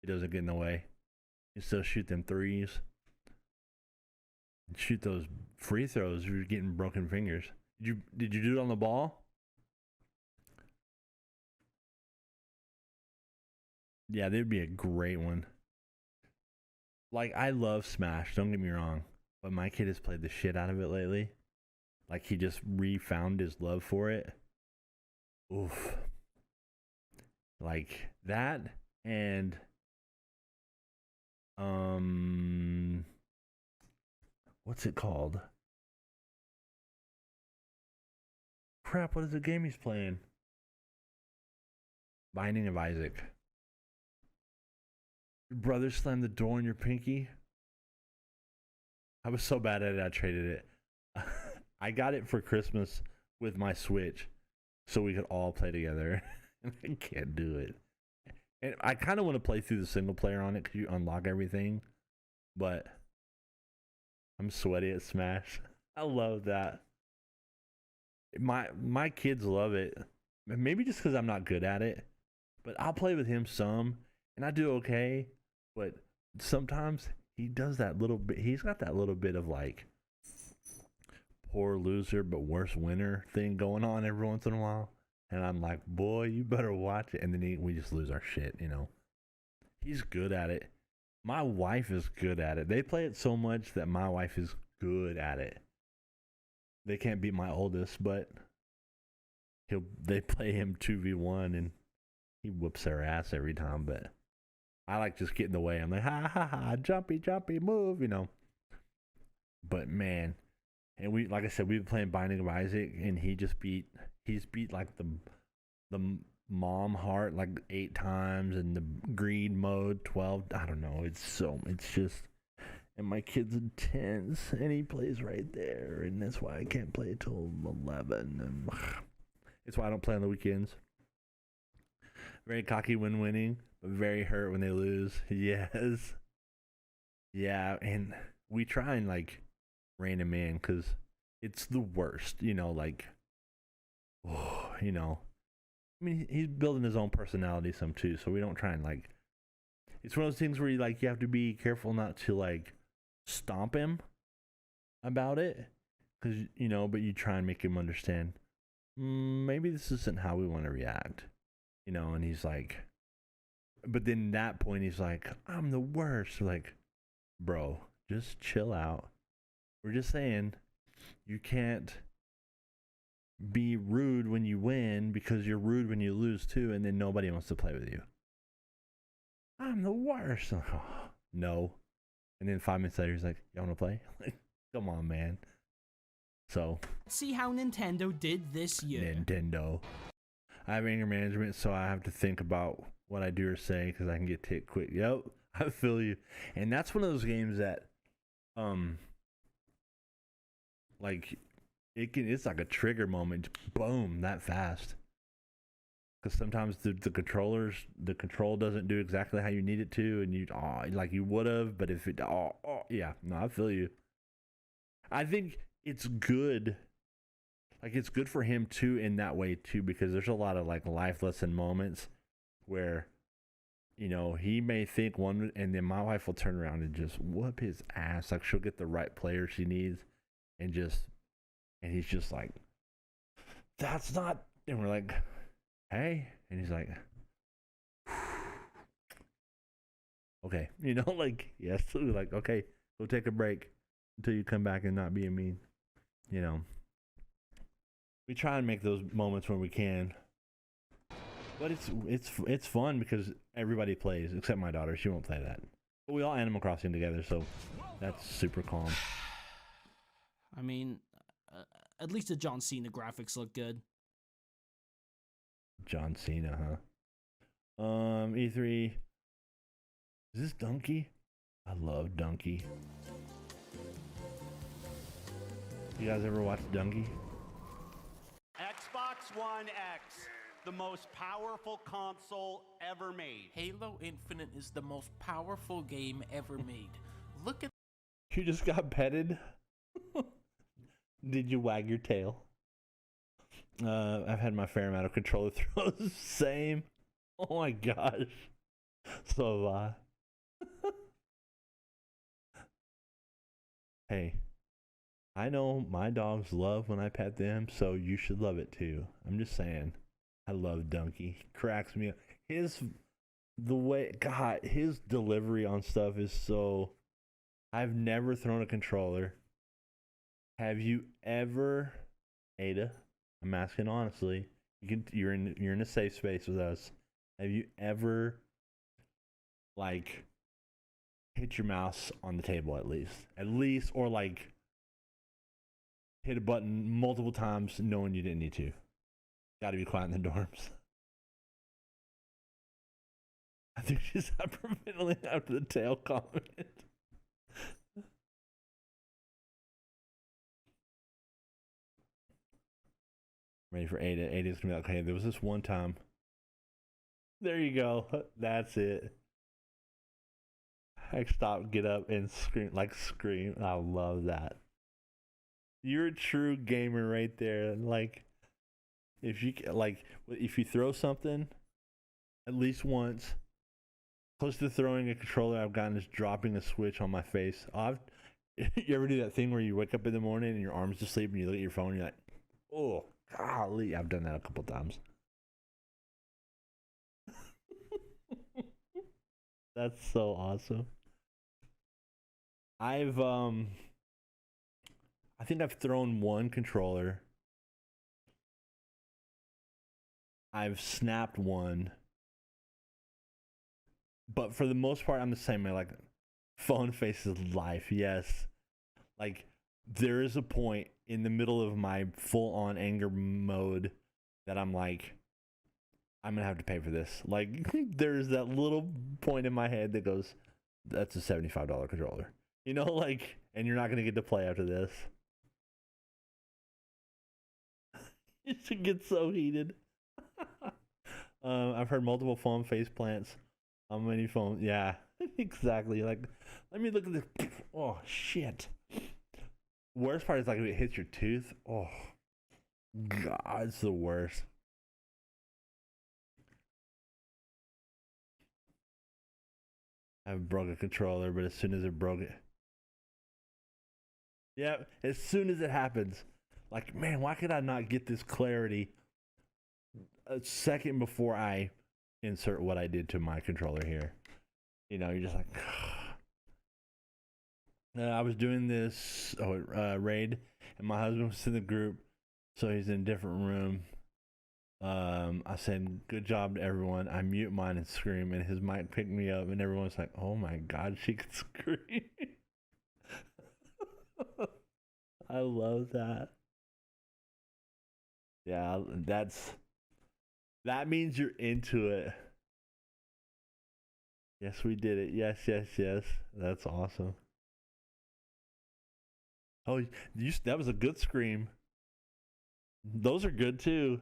It doesn't get in the way. You still shoot them threes. Shoot those free throws. You're getting broken fingers. Did you do it on the ball? Yeah, that'd be a great one. Like, I love Smash, don't get me wrong, but my kid has played the shit out of it lately. Like, he just refound his love for it. Oof. Like that, and what's it called? Crap, what is the game he's playing? Binding of Isaac. Your brother slammed the door on your pinky? I was so bad at it, I traded it. I got it for Christmas with my Switch so we could all play together. I can't do it. And I kind of want to play through the single player on it because you unlock everything. But I'm sweaty at Smash. I love that. My kids love it. Maybe just because I'm not good at it. But I'll play with him some. And I do okay. But sometimes he does that little bit. He's got that little bit of like poor loser but worse winner thing going on every once in a while. And I'm like, boy, you better watch it. And then we just lose our shit, you know. He's good at it. My wife is good at it. They play it so much that my wife is good at it. They can't beat my oldest, but they play him 2v1 and he whoops their ass every time. But I like just get in the way. I'm like, ha ha ha, jumpy, move, you know. But man, and we, like I said, we've been playing Binding of Isaac, and he's beat like the mom heart like 8 times, and the greed mode 12. I don't know. It's just, and my kid's intense, and he plays right there, and that's why I can't play till 11. And it's why I don't play on the weekends. Very cocky when winning, but very hurt when they lose. Yes. Yeah, and we try and like rein him in because it's the worst, you know, like, oh, you know, I mean, he's building his own personality some too, so we don't try and like, it's one of those things where you have to be careful not to like stomp him about it, because, you know, but you try and make him understand, maybe this isn't how we want to react, you know. And he's like, but then that point he's like, I'm the worst. Like, bro, just chill out. We're just saying you can't be rude when you win because you're rude when you lose too, and then nobody wants to play with you. I'm the worst. Oh, no. And then 5 minutes later he's like, you want to play? Like, come on, man. So let's see how Nintendo did this year. Nintendo. I have anger management, so I have to think about what I do or say because I can get ticked quick. Yep, I feel you. And that's one of those games that like it's like a trigger moment, boom, that fast. Because sometimes the control doesn't do exactly how you need it to, and you would have, but if it yeah, no, I feel you. I think it's good. like it's good for him too in that way too, because there's a lot of like life lesson moments where, you know, he may think one, and then my wife will turn around and just whoop his ass. Like she'll get the right player she needs, and he's just like, that's not, and we're like, hey, and he's like, okay, you know, like, yes, we're like, okay, go take a break until you come back and not being mean, you know. We try and make those moments when we can, but it's fun because everybody plays except my daughter. She won't play that, but we all Animal Crossing together, so that's super calm. I mean, at least the John Cena graphics look good. John Cena, huh? E3. Is this Donkey? I love Donkey. You guys ever watch Donkey? Xbox One X, the most powerful console ever made. Halo Infinite is the most powerful game ever made. Look at. You just got petted? Did you wag your tail? I've had my fair amount of controller throws. Same. Oh my gosh. So have I. Hey, I know my dogs love when I pet them, so you should love it too. I'm just saying. I love Donkey. He cracks me up. His delivery on stuff is so. I've never thrown a controller. Have you ever, Ada? I'm asking honestly. You're in a safe space with us. Have you ever, like, hit your mouse on the table at least, or like hit a button multiple times knowing you didn't need to? Got to be quiet in the dorms. I think she's hyperventilating after the tail comment. Ready for Ada. Ada's gonna be like, okay, there was this one time. There you go. That's it. I stop, get up, and scream. I love that. You're a true gamer right there. Like, if you throw something, at least once, close to throwing a controller I've gotten is dropping a switch on my face. You ever do that thing where you wake up in the morning and your arm's asleep and you look at your phone and you're like, oh, golly. I've done that a couple times. That's so awesome. I think I've thrown one controller. I've snapped one. But for the most part, I'm the same way. Like, phone faces life, yes. Like, there is a point in the middle of my full-on anger mode that I'm like, I'm going to have to pay for this. Like, there's that little point in my head that goes, that's a $75 controller. You know, like, and you're not going to get to play after this. You should get so heated. I've heard multiple phone face plants. How many phones? Yeah, exactly. Like, let me look at this. Oh, shit. Worst part is like if it hits your tooth. Oh, God, it's the worst. I broke a controller, but as soon as it broke it. Yeah, as soon as it happens. Like, man, why could I not get this clarity a second before I insert what I did to my controller here? You know, you're just like... I was doing this raid, and my husband was in the group, so he's in a different room. I said, good job to everyone. I mute mine and scream, and his mic picked me up, and everyone's like, oh my God, she can scream. I love that. Yeah, that means you're into it. Yes, we did it. Yes. That's awesome. Oh, that was a good scream. Those are good too.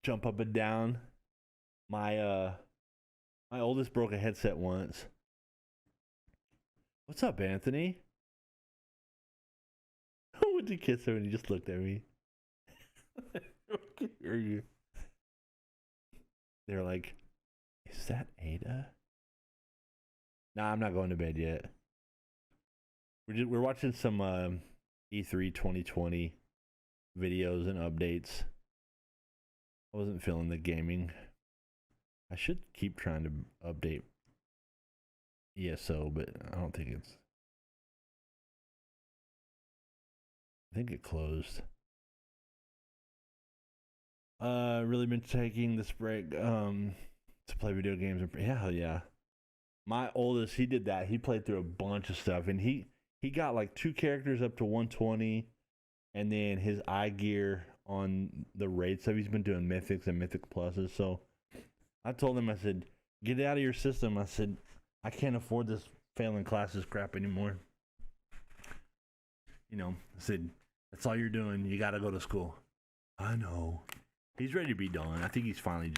Jump up and down. My oldest broke a headset once. What's up, Anthony? went to kiss him and he just looked at me. I can hear you. They're like, is that Ada? Nah, I'm not going to bed yet. We're watching some E3 2020 videos and updates. I wasn't feeling the gaming. I should keep trying to update ESO, but I don't think it's... I think it closed. Really been taking this break to play video games. Hell yeah. My oldest, he did that. He played through a bunch of stuff, and he got like 2 characters up to 120, and then his eye gear on the raid stuff. He's been doing mythics and mythic pluses. So I told him, I said, get it out of your system. I said, I can't afford this failing classes crap anymore. You know, I said, that's all you're doing. You got to go to school. I know. He's ready to be done. I think he's finally,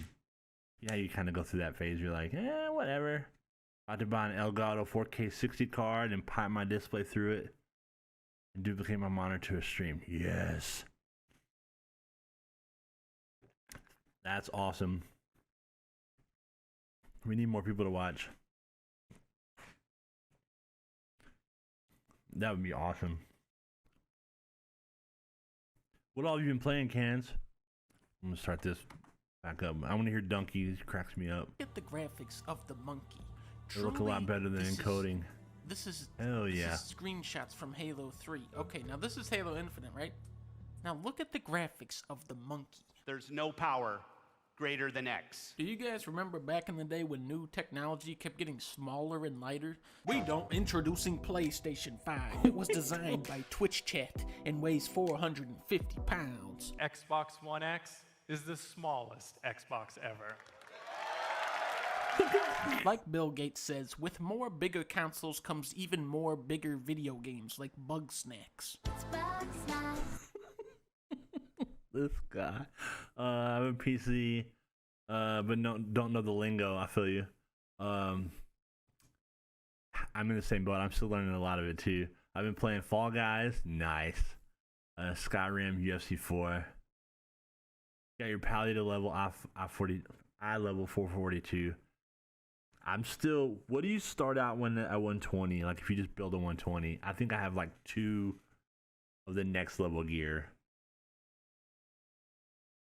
yeah, you kind of go through that phase. You're like, whatever. About to buy an Elgato 4K 60 card and pipe my display through it and duplicate my monitor to a stream. Yes. That's awesome. We need more people to watch. That would be awesome. What all have you been playing, Cans? I'm gonna start this back up. I want to hear Donkey. He cracks me up. Look at the graphics of the monkey. They look a lot better than encoding. This is screenshots from Halo 3. Okay, now this is Halo Infinite, right? Now look at the graphics of the monkey. There's no power greater than X. Do you guys remember back in the day when new technology kept getting smaller and lighter? We don't. Introducing PlayStation 5. It was designed by Twitch Chat and weighs 450 pounds. Xbox One X is the smallest Xbox ever. Like Bill Gates says, with more bigger consoles comes even more bigger video games like Bug Snacks. This guy. I have a PC, but don't know the lingo. I feel you. I'm in the same boat. I'm still learning a lot of it too. I've been playing Fall Guys. Nice. Skyrim, UFC 4. Got your Pally to level I level 442. I'm still. What do you start out when at 120? Like if you just build a 120, I think I have like 2 of the next level gear.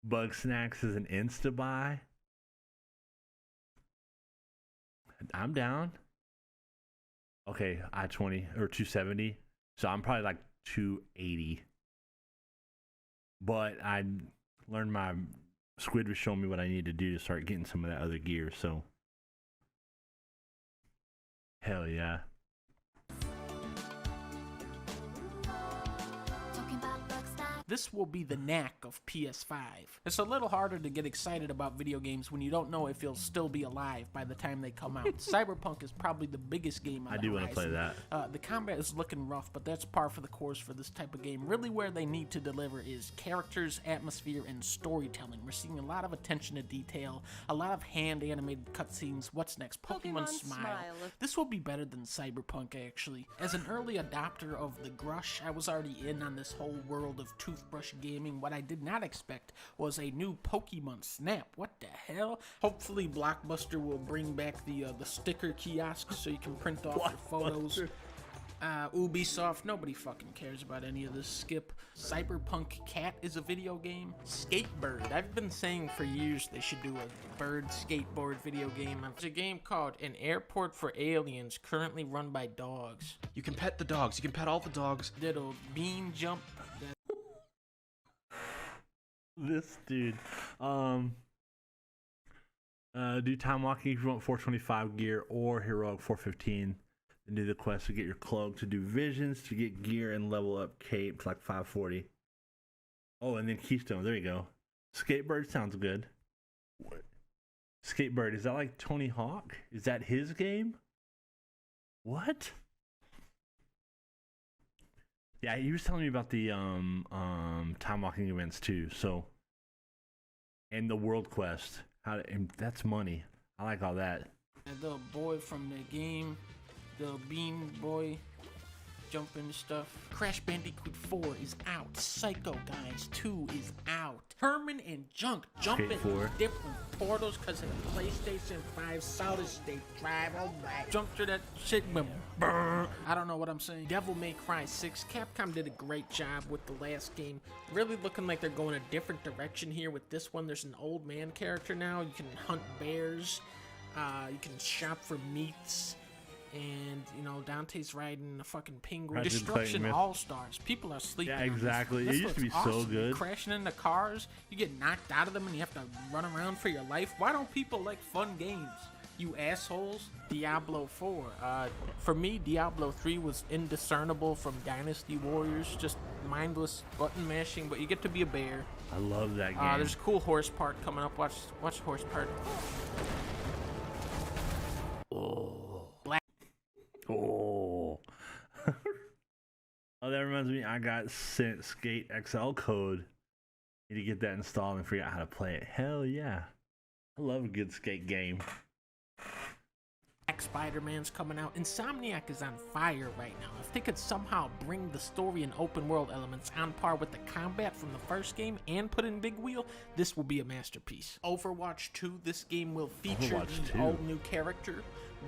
Bug Snacks is an insta buy. I'm down. Okay, I-20 or 270. So I'm probably like 280. But I learned Squid was showing me what I need to do to start getting some of that other gear. So hell yeah. This will be the knack of PS5. It's a little harder to get excited about video games when you don't know if you'll still be alive by the time they come out. Cyberpunk is probably the biggest game on the horizon. I do want to play that. The combat is looking rough, but that's par for the course for this type of game. Really where they need to deliver is characters, atmosphere, and storytelling. We're seeing a lot of attention to detail, a lot of hand-animated cutscenes. What's next? Pokemon Smile. This will be better than Cyberpunk, actually. As an early adopter of the Grush, I was already in on this whole world of toothbrush gaming. What I did not expect was a new Pokemon Snap. What the hell? Hopefully Blockbuster will bring back the sticker kiosk so you can print off your photos. Ubisoft, nobody fucking cares about any of this. Skip. Cyberpunk Cat is a video game. Skatebird. I've been saying for years they should do a bird skateboard video game. There's a game called An Airport for Aliens, currently run by dogs. You can pet the dogs. You can pet all the dogs. Little bean jump. This dude. Do time walking if you want 425 gear or heroic 415. Then do the quest to get your cloak, to do visions, to get gear and level up cape to like 540. Oh, and then Keystone. There you go. Skatebird sounds good. What? Skatebird, is that like Tony Hawk? Is that his game? What? Yeah, he was telling me about the time walking events too. So, and the world quest. And that's money. I like all that. And the boy from the game, the bean boy. jumping and stuff. Crash Bandicoot 4 is out. Psycho Guys 2 is out. Herman and Junk jumping Skate 4. different portals because of the PlayStation 5 solid state drive. Oh my. Jump through that shit. I don't know what I'm saying. Devil May Cry 6. Capcom did a great job with the last game. Really looking like they're going a different direction here with this one. There's an old man character now. You can hunt bears. You can shop for meats. And, you know, Dante's riding a fucking penguin. Destruction All-Stars. People are sleeping. Yeah, exactly. It used to be awesome. so good. You're crashing into cars. You get knocked out of them and you have to run around for your life. Why don't people like fun games? You assholes. Diablo 4. For me, Diablo 3 was indiscernible from Dynasty Warriors. Just mindless button mashing, but you get to be a bear. I love that game. There's a cool horse part coming up. Watch the horse part. Oh. Oh, that reminds me, I got sent Skate XL code. Need to get that installed and figure out how to play it. Hell yeah. I love a good skate game. Spider-Man's coming out. Insomniac is on fire right now. If they could somehow bring the story and open world elements on par with the combat from the first game and put in Big Wheel, this will be a masterpiece. Overwatch 2, this game will feature the all-new character,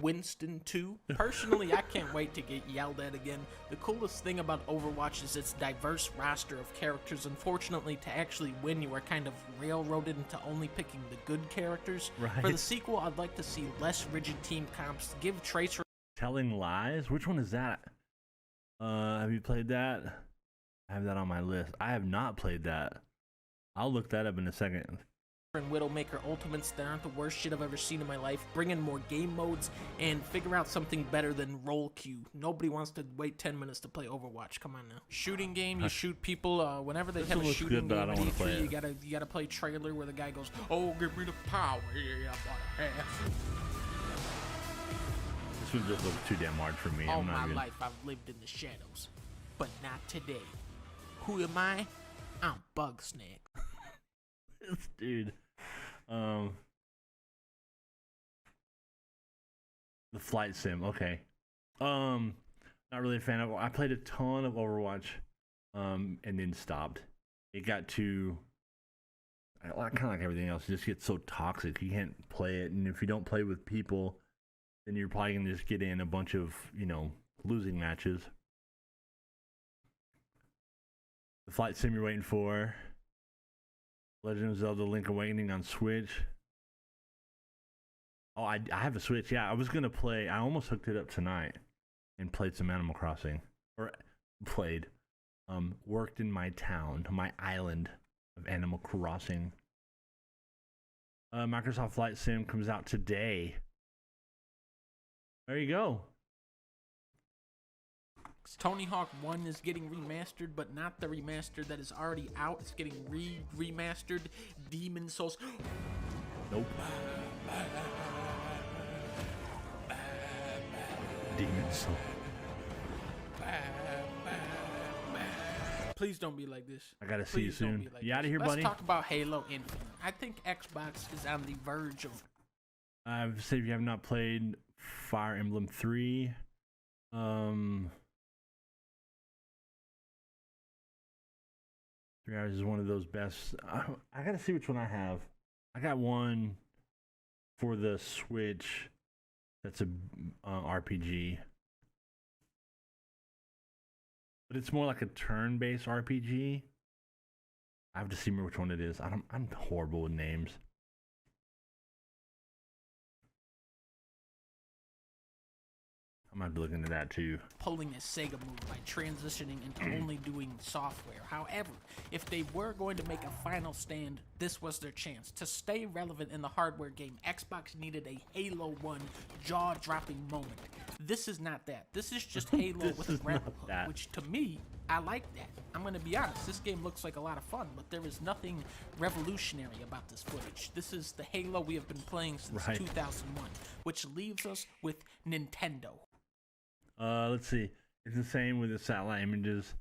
Winston 2. Personally, I can't wait to get yelled at again. The coolest thing about Overwatch is its diverse roster of characters. Unfortunately, to actually win, you are kind of railroaded into only picking the good characters. Right. For the sequel, I'd like to see less rigid team comps, give Tracer... Telling Lies? Which one is that? Have you played that? I have that on my list. I have not played that. I'll look that up in a second. And Widowmaker Ultimates that aren't the worst shit I've ever seen in my life. Bring in more game modes and figure out something better than roll queue. Nobody wants to wait 10 minutes to play Overwatch. Come on now. Shooting game, you shoot people whenever they have a shooting game at E3, you gotta play trailer where the guy goes, "Oh, give me the power." This one just looks too damn hard for me. All my life I've lived in the shadows, but not today. Who am I? I'm Bugsnax. This dude. The flight sim, okay. Not really a fan of. I played a ton of Overwatch, and then stopped. It got too, kind of like everything else. It just gets so toxic. You can't play it, and if you don't play with people, then you're probably gonna just get in a bunch of, you know, losing matches. The flight sim you're waiting for. Legend of Zelda: Link Awakening on Switch. Oh, I have a Switch. Yeah, I was gonna play. I almost hooked it up tonight and played some Animal Crossing. Or played. Worked in my town, my island of Animal Crossing. Microsoft Flight Sim comes out today. There you go. Tony Hawk 1 is getting remastered, but not the remaster that is already out. It's getting remastered. Demon Souls. Nope. Demon Souls. Please don't be like this. I gotta see you soon. You out of here, buddy? Let's talk about Halo Infinite. I think Xbox is on the verge of... Say if you have not played Fire Emblem 3, 3 hours is one of those best. I gotta see which one I have. I got one for the Switch that's a RPG, but it's more like a turn-based RPG. I have to see which one it is. I'm horrible with names. I might be looking into that too. Pulling a Sega move by transitioning into only doing software. However, if they were going to make a final stand, this was their chance. To stay relevant in the hardware game, Xbox needed a Halo 1 jaw-dropping moment. This is not that. This is just Halo with a grapple hook, which to me, I like that. I'm going to be honest, this game looks like a lot of fun, but there is nothing revolutionary about this footage. This is the Halo we have been playing since 2001, which leaves us with Nintendo. Let's see. It's the same with the satellite images.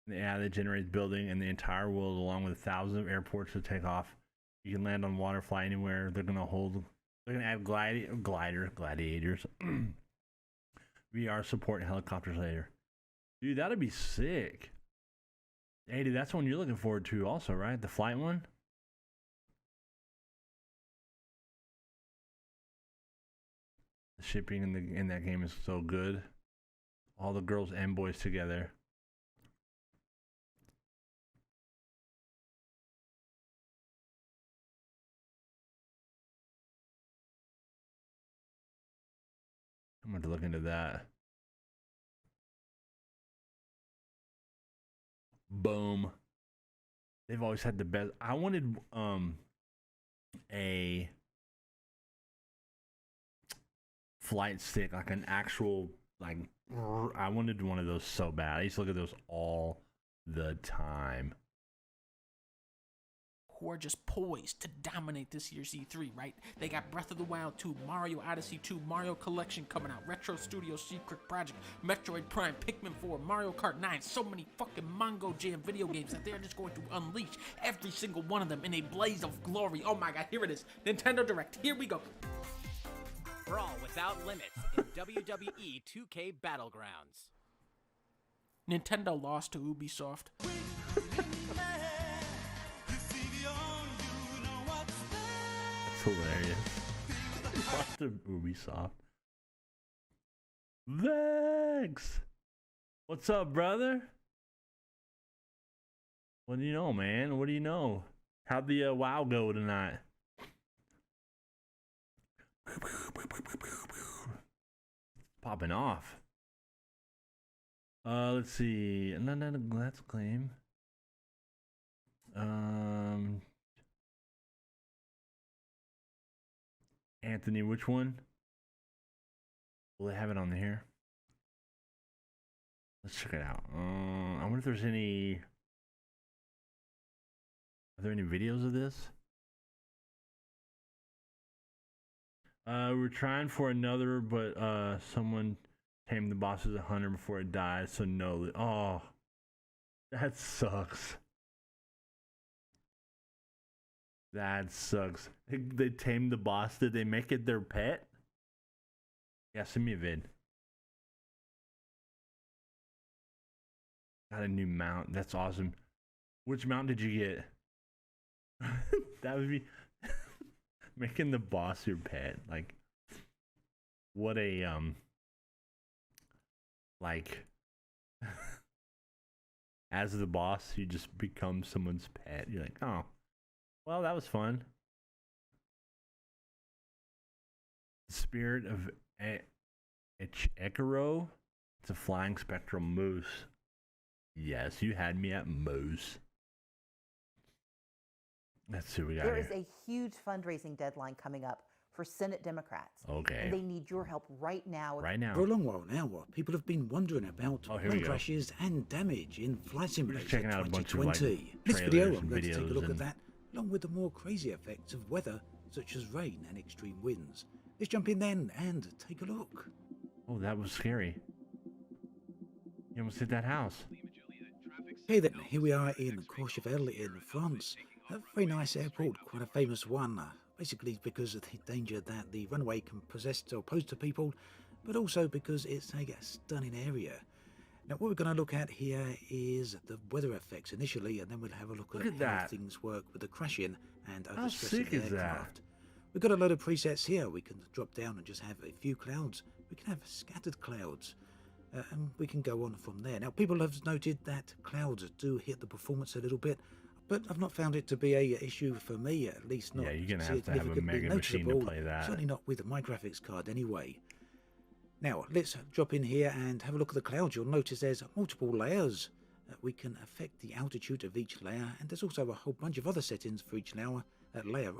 The AI that generates building and the entire world, along with thousands of airports to take off. You can land on water, fly anywhere. They're gonna add gladiators, VR support, and helicopters later. Dude, that'd be sick. Hey, dude, that's one you're looking forward to also, right? The flight one? The shipping in that game is so good. All the girls and boys together. I'm going to look into that. Boom. They've always had the best. I wanted a flight stick, like an actual, like, I wanted one of those so bad. I used to look at those all the time. Who are just poised to dominate this year's E3, right? They got Breath of the Wild 2, Mario Odyssey 2, Mario Collection coming out, Retro Studios Secret Project, Metroid Prime, Pikmin 4, Mario Kart 9, so many fucking Mongo Jam video games that they're just going to unleash every single one of them in a blaze of glory. Oh my god, here it is. Nintendo Direct, here we go. Brawl without limits in WWE 2K Battlegrounds. Nintendo lost to Ubisoft. That's hilarious. Lost to Ubisoft. Vex! What's up, brother? What do you know, man? What do you know? How'd the WoW go tonight? Popping off. Let's see. Let's claim. Anthony, which one? Will they have it on here? Let's check it out. I wonder if there's any. Are there any videos of this? We're trying for another, but someone tamed the boss as a hunter before it died, so no. Oh, that sucks. That sucks. They tamed the boss. Did they make it their pet? Yeah, send me a vid. Got a new mount. That's awesome. Which mount did you get? That would be making the boss your pet. Like, what a like as the boss, you just become someone's pet. You're like, oh, well, that was fun. The spirit of Ekiro. It's a flying spectral moose. Yes, you had me at moose. Let's see what we got There here. is a huge fundraising deadline coming up for Senate Democrats. Okay. And they need your help right now. Right now. For a long while now, people have been wondering about here we plane go. crashes and damage in Flight Simulator checking out a bunch of, like, 2020. In this video, trailers I'm and going to take a look videos at that, along with the more crazy effects of weather, such as rain and extreme winds. Let's jump in then and take a look. Oh, that was scary. You almost hit that house. Okay then, here we are in Courchevel in France. A very nice airport, quite a famous one, basically because of the danger that the runway can possess or pose to people, but also because it's a stunning area. Now what we're going to look at here is the weather effects initially, and then we'll have a look at how that. things work with the crashing and How overstressing sick the is that? aircraft. We've got a load of presets here. We can drop down and just have a few clouds. We can have scattered clouds. And we can go on from there. Now, people have noted that clouds do hit the performance a little bit, but I've not found it to be a issue for me, at least not. Yeah, you're gonna have to have a significantly mega machine to noticeable, play that. Certainly not with my graphics card anyway. Now, let's drop in here and have a look at the clouds. You'll notice there's multiple layers. We can affect the altitude of each layer, and there's also a whole bunch of other settings for each layer,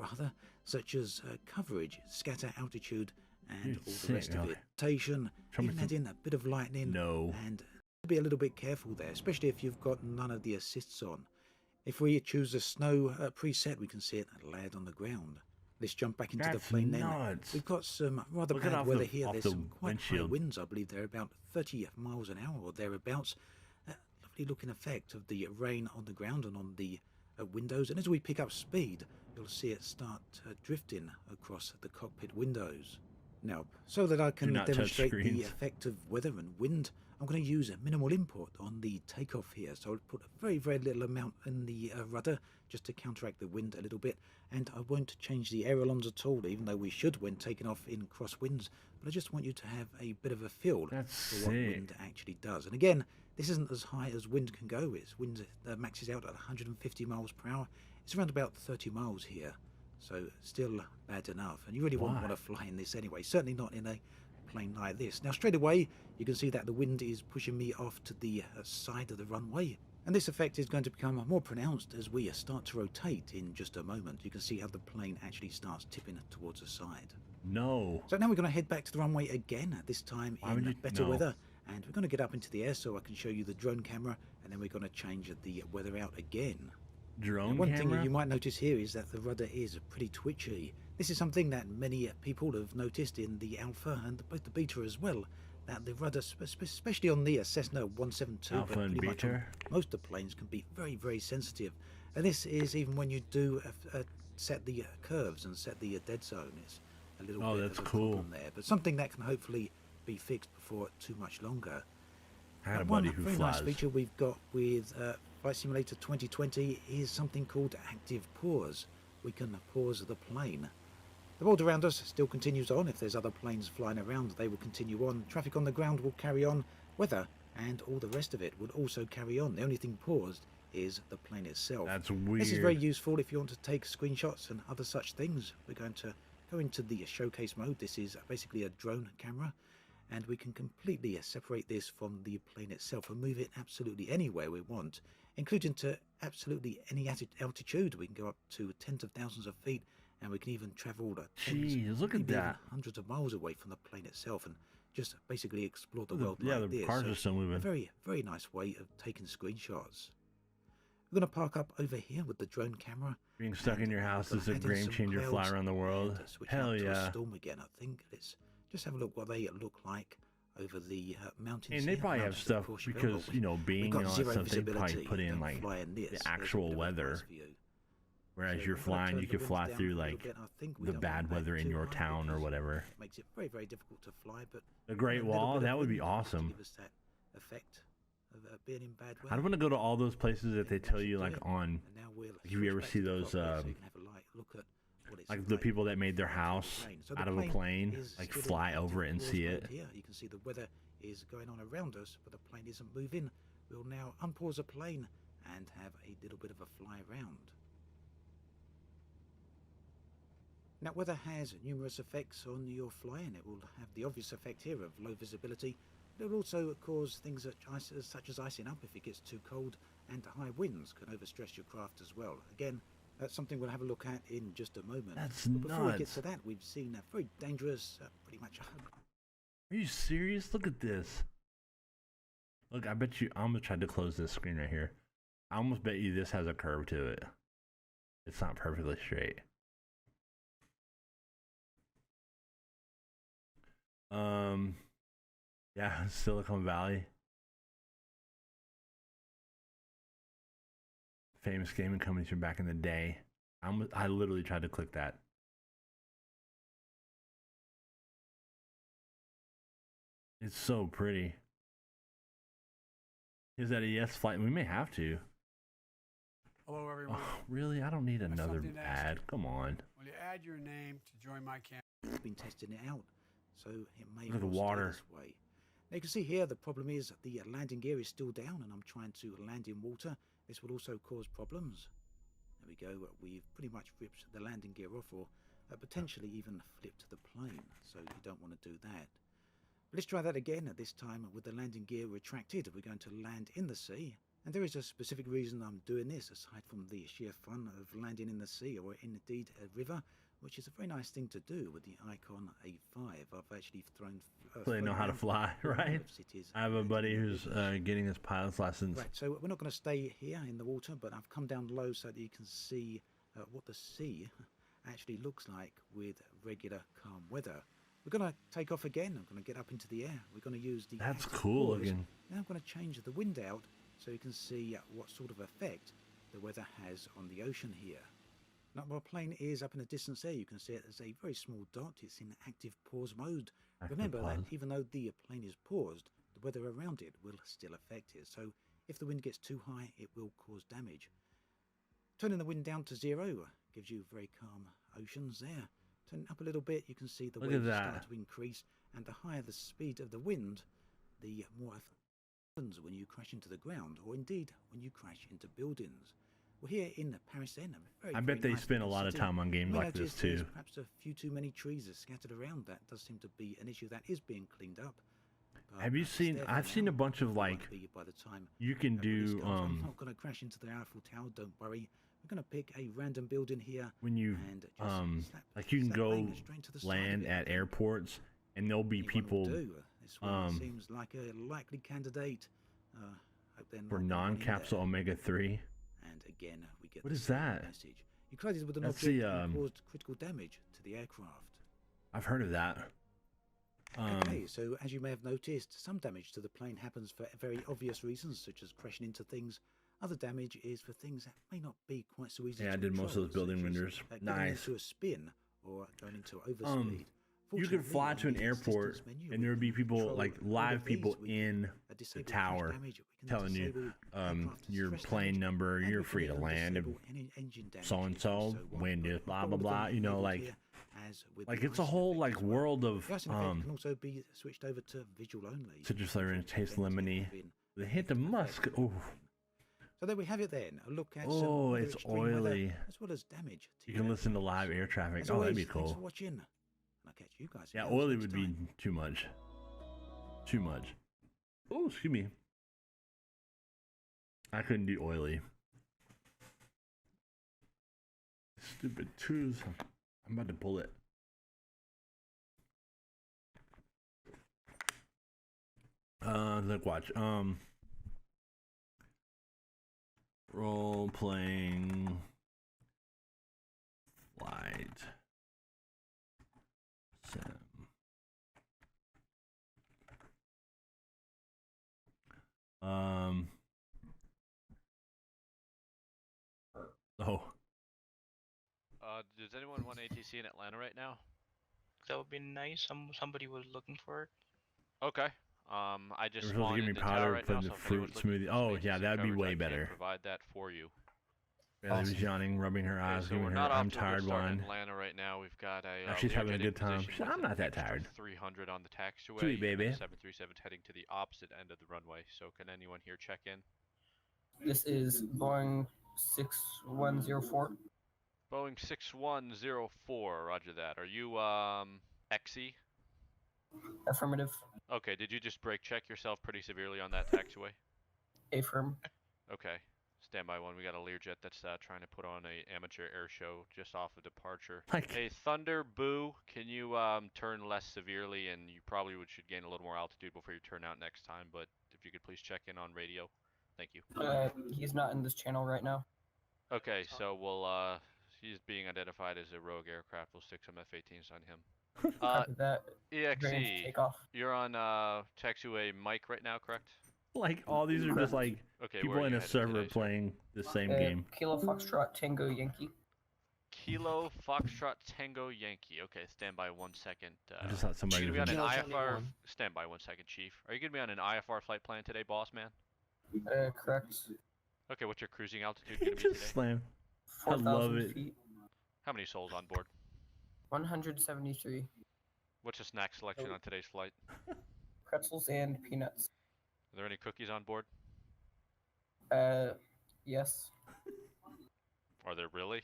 such as coverage, scatter altitude, and all the rest of it. Vegetation, even add in a bit of lightning, and be a little bit careful there, especially if you've got none of the assists on. If we choose the snow preset, we can see it layered on the ground. Let's jump back into the plane then. We've got some rather bad weather here. There's some quite high winds. I believe they're about 30 miles an hour or thereabouts. Lovely looking effect of the rain on the ground and on the windows. And as we pick up speed, you'll see it start drifting across the cockpit windows. Now, so that I can not touch demonstrate the screens. effect of weather and wind, I'm going to use a minimal input on the takeoff here. So I'll put a very, very little amount in the rudder just to counteract the wind a little bit. And I won't change the ailerons at all, even though we should when taking off in crosswinds. But I just want you to have a bit of a feel for what wind actually does. And again, this isn't as high as wind can go. It's wind maxes out at 150 miles per hour. It's around about 30 miles here. So still bad enough. And you really wouldn't want to fly in this anyway. Certainly not in a plane like this. Now straight away you can see that the wind is pushing me off to the side of the runway, and this effect is going to become more pronounced as we start to rotate in just a moment. You can see how the plane actually starts tipping towards the side. No. So now we're going to head back to the runway again, this time in better weather, and we're going to get up into the air so I can show you the drone camera, and then we're going to change the weather out again. Drone one camera? thing you might notice here is that the rudder is pretty twitchy. This is something that many people have noticed in the alpha and both the beta as well, that the rudder, especially on the Cessna 172, alpha but and pretty much beta? on most of the planes, can be very, very sensitive. And this is even when you do set the curves and set the dead zone. It's a little bit that's of a cool. problem there, but something that can hopefully be fixed before too much longer. I had a One buddy who very flies. nice feature we've got with Flight Simulator 2020 is something called active pause. We can pause the plane. The world around us still continues on. If there's other planes flying around, they will continue on. Traffic on the ground will carry on. Weather and all the rest of it will also carry on. The only thing paused is the plane itself. That's weird. This is very useful if you want to take screenshots and other such things. We're going to go into the showcase mode. This is basically a drone camera, and we can completely separate this from the plane itself and move it absolutely anywhere we want, including to absolutely any altitude. We can go up to tens of thousands of feet, and we can even travel Jeez, look at maybe even that. hundreds of miles away from the plane itself and just basically explore the world Yeah, like the this. cars So are still moving. a very, very nice way of taking screenshots. We're going to park up over here with the drone camera. Being stuck in your house is a add in game some changer. Fly clouds around the world. and switch Hell out to a yeah. storm again, I think. Let's just have a look what they look like over the mountains. And they here. probably have Mountains of stuff Courchevel, because, but you know, we've being got and all that zero stuff, they probably visibility. put in Don't like fly in this. the There's a actual bit of weather. advice for you. Whereas So you're I'm gonna flying, turn you the could winds fly down through a little like bit. I think we the don't bad want that weather in too your high town or because whatever. it makes it very, very difficult to fly. But The Great a little Wall, bit of that would be wind just to awesome. give us that effect of being in bad weather. I'd want to go to all those places that they tell you like on. And now we'll Like, if you ever switch back see to the those, cockpit so you can have a light look at what it's like the people that made their house So the out of a plane, is like still in fly active over it and pause see mode it. Here you can see the weather is going on around us, but the plane isn't moving. We'll now unpause the plane and have a little bit of a fly around. Now, weather has numerous effects on your flying. It will have the obvious effect here of low visibility. It will also cause things such as icing up if it gets too cold, and high winds can overstress your craft as well. Again, that's something we'll have a look at in just a moment. That's But before we get nuts. to that, we've seen a very dangerous, pretty much. Are you serious? Look at this. Look, I bet you. I'm gonna try to close this screen right here. I almost bet you this has a curve to it. It's not perfectly straight. Yeah, Silicon Valley. Famous gaming companies from back in the day. I literally tried to click that. It's so pretty. Is that a yes flight? We may have to. Hello, everyone. Oh, really? I don't need another something to ask ad. Come on. Will you add your name to join my camp? We've been testing it out, so it may Look at the well stay water. this way. Now you can see here the problem is the landing gear is still down, and I'm trying to land in water. This will also cause problems. There we go. We've pretty much ripped the landing gear off, or potentially even flipped the plane. So you don't want to do that. Let's try that again. This time with the landing gear retracted, we're going to land in the sea. And there is a specific reason I'm doing this, aside from the sheer fun of landing in the sea or indeed a river, which is a very nice thing to do with the Icon A5. I've actually thrown. So they know how to fly, right? I have a buddy who's getting his pilot's license. Right, so we're not going to stay here in the water, but I've come down low so that you can see what the sea actually looks like with regular calm weather. We're going to take off again. I'm going to get up into the air. We're going to use the. That's active cool pause. looking. Now I'm going to change the wind out so you can see what sort of effect the weather has on the ocean here. While a plane is up in the distance there, you can see it as a very small dot. It's in active pause mode. Remember that even though the plane is paused, the weather around it will still affect it. So if the wind gets too high, it will cause damage. Turning the wind down to 0 gives you very calm oceans there. Turn it up a little bit, you can see the waves start to increase, and the higher the speed of the wind, the more it happens when you crash into the ground, or indeed when you crash into buildings. Well, here in Paris then, I bet they spend a lot of time on games like this too. Perhaps a few too many trees are scattered around. That does seem to be an issue that is being cleaned up. Have you seen? I've seen a bunch of like. By the time you can do. I'm not going to crash into the Eiffel Tower. Don't worry. We're going to pick a random building here. When you like you can go land at airports, and there'll be people. This one seems like a likely candidate. For non-capsule Omega-3. And again, we get what is that? Message. You collided with an That's object and caused critical damage to the aircraft. I've heard of that. Okay, so as you may have noticed, some damage to the plane happens for very obvious reasons, such as crashing into things. Other damage is for things that may not be quite so easy. Yeah, to I did control, most of those building windows. Nice. Into a spin or going into overspeed. You could fly to an airport, and there would be people, like live people in the tower, telling you your plane number, you're free to land, and so-and-so, wind is blah, blah, blah, you know, like it's a whole, like, world of, can also be switched over to visual only. citrus flavor and taste lemony. The hint of musk, ooh. So there we have it then. A look at it's oily. As well as damage. You can listen to live air traffic. Oh, that'd be cool. Thanks for watching. I'll catch you guys. Yeah, oily would be too much. Too much. Oh, excuse me. I couldn't do oily. Stupid twos. I'm about to pull it. Look, watch. Role playing flight sim. Does anyone want ATC in Atlanta right now? That would be nice. Somebody was looking for it. Okay. I just You're supposed to give me powder right now, the fruit smoothie. Oh yeah, that'd be way better. Provide that for you. Bailey was yawning, rubbing her eyes, giving her I'm tired one. Atlanta right now. We've got a. She's having a good time. I'm not that tired. 300 on the taxiway. Sweet baby. 737 heading to the opposite end of the runway. So can anyone here check in? This is Boeing 6104. Boeing 6104. Roger that. Are you XE? Affirmative. Okay. Did you just brake check yourself pretty severely on that taxiway? Affirm. Okay. Standby one. We got a Learjet that's trying to put on a amateur air show just off of departure. Hey, Thunder, Boo, can you turn less severely, and you probably should gain a little more altitude before you turn out next time, but if you could please check in on radio. Thank you. He's not in this channel right now. Okay, so we'll, he's being identified as a rogue aircraft. We'll stick some F-18s on him. That EXE, you're on taxiway Mike right now, correct? Like, all these are just like people in a server playing the same game. Kilo Foxtrot Tango Yankee. Kilo Foxtrot Tango Yankee. Okay, stand by 1 second. I just thought somebody was on an IFR. Stand by 1 second, Chief. Are you gonna be on an IFR flight plan today, boss man? Correct. Okay, what's your cruising altitude gonna be today? Slam. I love it. Feet. How many souls on board? 173. What's your snack selection on today's flight? Pretzels and peanuts. Are there any cookies on board? Yes. Are there really?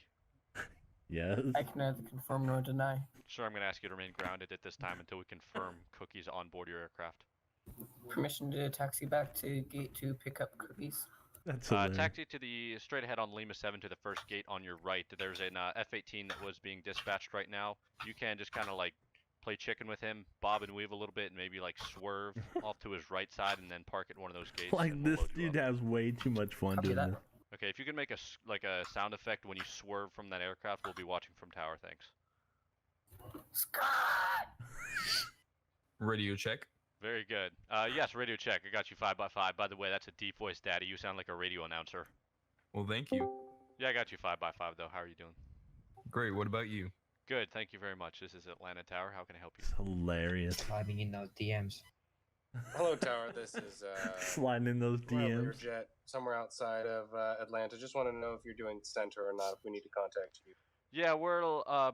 Yes. I can neither confirm nor deny. Sure, I'm going to ask you to remain grounded at this time until we confirm cookies on board your aircraft. Permission to taxi back to gate to pick up cookies. That's taxi to the straight ahead on Lima 7 to the first gate on your right. There's an F-18 that was being dispatched right now. You can just kind of like play chicken with him, bob and weave a little bit, and maybe like swerve off to his right side and then park at one of those gates. Like, this dude has way too much fun doing this. Okay, if you can make a sound effect when you swerve from that aircraft, we'll be watching from tower. Thanks. Scott! Radio check. Very good. Yes, radio check. I got you 5x5. By the way, that's a deep voice, Daddy. You sound like a radio announcer. Well, thank you. Yeah, I got you 5x5 though. How are you doing? Great. What about you? Good, thank you very much. This is Atlanta Tower. How can I help you? It's hilarious. Sliding in those DMs. Hello, Tower. This is sliding in those DMs. Jet somewhere outside of Atlanta. Just want to know if you're doing center or not. If we need to contact you. Yeah, we're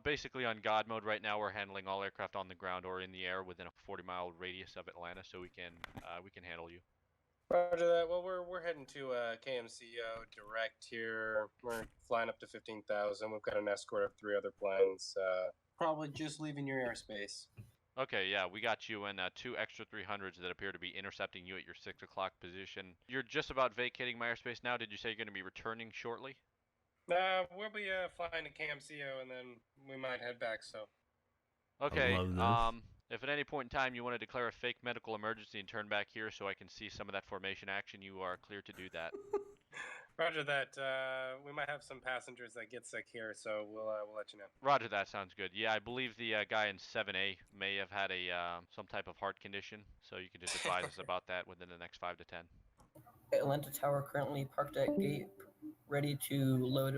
basically on God mode right now. We're handling all aircraft on the ground or in the air within a 40-mile radius of Atlanta, so we can handle you. Roger that. Well, we're heading to KMCO direct here. We're flying up to 15,000. We've got an escort of 3 other planes. Probably just leaving your airspace. Okay, yeah, we got you in 2 extra 300s that appear to be intercepting you at your 6 o'clock position. You're just about vacating my airspace now. Did you say you're going to be returning shortly? We'll be flying to KMCO and then we might head back. So. Okay. If at any point in time you want to declare a fake medical emergency and turn back here so I can see some of that formation action, you are clear to do that. Roger that. We might have some passengers that get sick here, so we'll let you know. Roger that. Sounds good. Yeah, I believe the guy in 7A may have had a some type of heart condition, so you can just advise us about that within the next 5 to 10. Atlanta Tower currently parked at gate, ready to load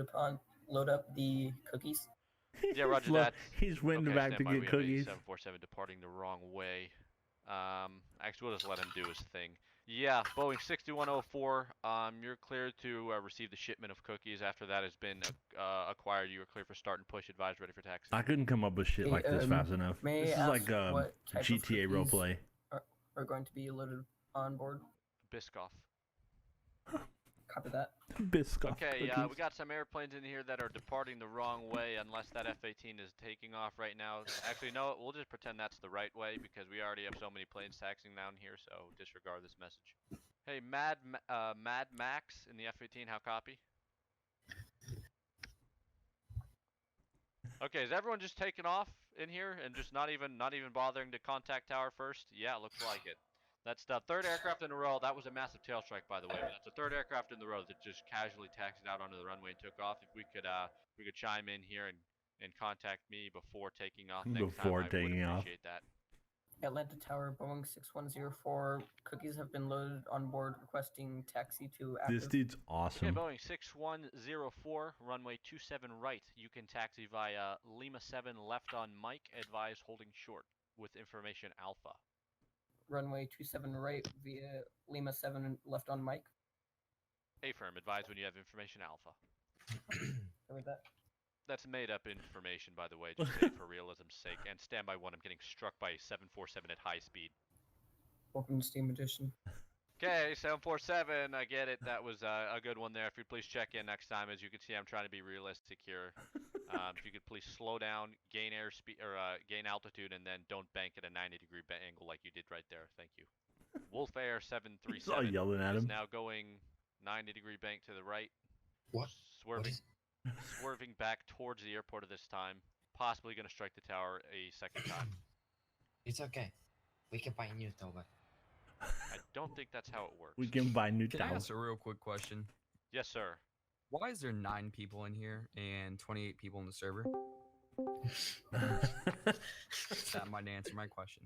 up the cookies. Yeah, roger that. He's waiting back to get cookies. 747 departing the wrong way. Actually, we'll just let him do his thing. Yeah, Boeing 6104. You're clear to receive the shipment of cookies. After that has been acquired, you are clear for start and push. Advised, ready for taxi. I couldn't come up with shit like this fast enough. This is like GTA roleplay. Are going to be loaded on board? Biscoff. Copy that. Biscoff. Okay, we got some airplanes in here that are departing the wrong way unless that F-18 is taking off right now. Actually, no, we'll just pretend that's the right way because we already have so many planes taxiing down here, so disregard this message. Hey, Mad Max in the F-18, how copy? Okay, is everyone just taking off in here and just not even bothering to contact tower first? Yeah, looks like it. That's the 3rd aircraft in a row. That was a massive tail strike, by the way. That's the 3rd aircraft in the row that just casually taxied out onto the runway and took off. If we could chime in here and contact me before taking off next time, I would appreciate that. Atlanta Tower, Boeing 6104. Cookies have been loaded on board, requesting taxi to active. This dude's awesome. Okay, Boeing 6104, runway 27 right. You can taxi via Lima 7 left on Mike. Advise holding short with information Alpha. Runway 27 right via Lima 7 left on Mike. A-firm, advise when you have information Alpha. With that. That's made up information, by the way, just say it for realism's sake. And standby 1, I'm getting struck by a 747 at high speed. Welcome to Steam Edition. Okay, 747, I get it. That was a good one there. If you'd please check in next time. As you can see, I'm trying to be realistic here. If you could please slow down, gain airspeed or gain altitude, and then don't bank at a 90-degree angle like you did right there. Thank you. Wolf Air 737 all yelling at him. is now going 90-degree bank to the right. What? Swerving back towards the airport at this time. Possibly going to strike the tower a second time. It's okay. We can buy a new tower. I don't think that's how it works. We can buy new Can I ask a real quick question? Yes, sir. Why is there 9 people in here and 28 people in the server? That might answer my question.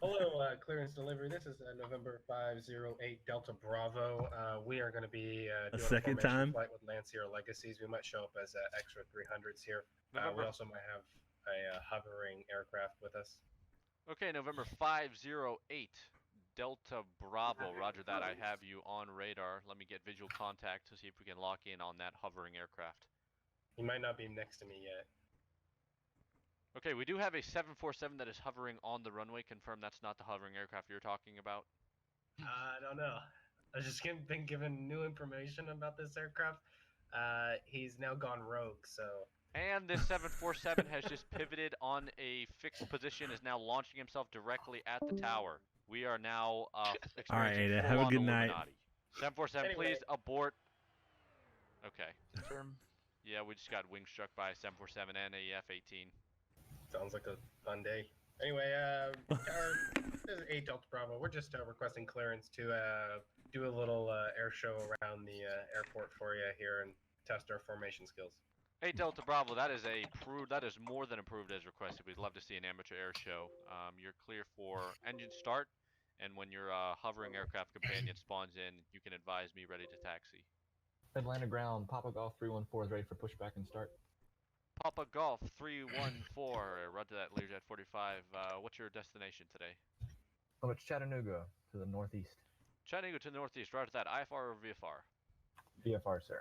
Hello, clearance delivery. This is November 508 Delta Bravo. We are going to be doing a second time flight with Lancier Legacies. We might show up as extra 300s here. We also might have a hovering aircraft with us. Okay, November 508 Delta Bravo. Roger that. I have you on radar. Let me get visual contact to see if we can lock in on that hovering aircraft. He might not be next to me yet. Okay, we do have a 747 that is hovering on the runway. Confirm that's not the hovering aircraft you're talking about. I don't know. I just been given new information about this aircraft. He's now gone rogue, so... And this 747 has just pivoted on a fixed position, is now launching himself directly at the tower. We are now experiencing all right, Ada, have a good night. 747, anyway. please abort. Okay. Yeah, we just got wing struck by a 747 and a F-18. Sounds like a fun day. Anyway, this is 8 Delta Bravo. We're just requesting clearance to do a little air show around the airport for you here and test our formation skills. 8 Delta Bravo, that is more than approved as requested. We'd love to see an amateur air show. You're clear for engine start, and when your hovering aircraft companion spawns in, you can advise me ready to taxi. Atlanta ground, Papa Golf 314 is ready for pushback and start. Papa Golf 314. Run to that Learjet 45. What's your destination today? Oh, it's Chattanooga to the northeast. Chattanooga to the northeast. Roger that. IFR or VFR? VFR, sir.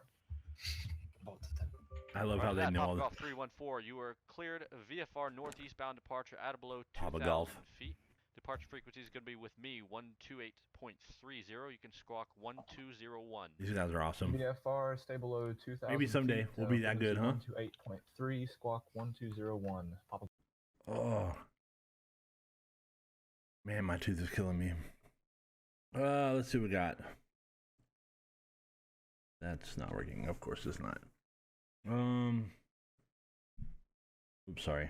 Both of them. I love how they know Papa all Golf 314. You were cleared VFR northeast bound departure at or below Papa 2,000 Golf. feet. Departure frequency is going to be with me 128.30. You can squawk 1201. These guys are awesome. VFR, stay below 2,000. Maybe someday we'll be that good, huh? 128.3, squawk 1201. Papa. Oh. Man, my tooth is killing me. Let's see what we got. That's not working. Of course it's not. Oops, sorry.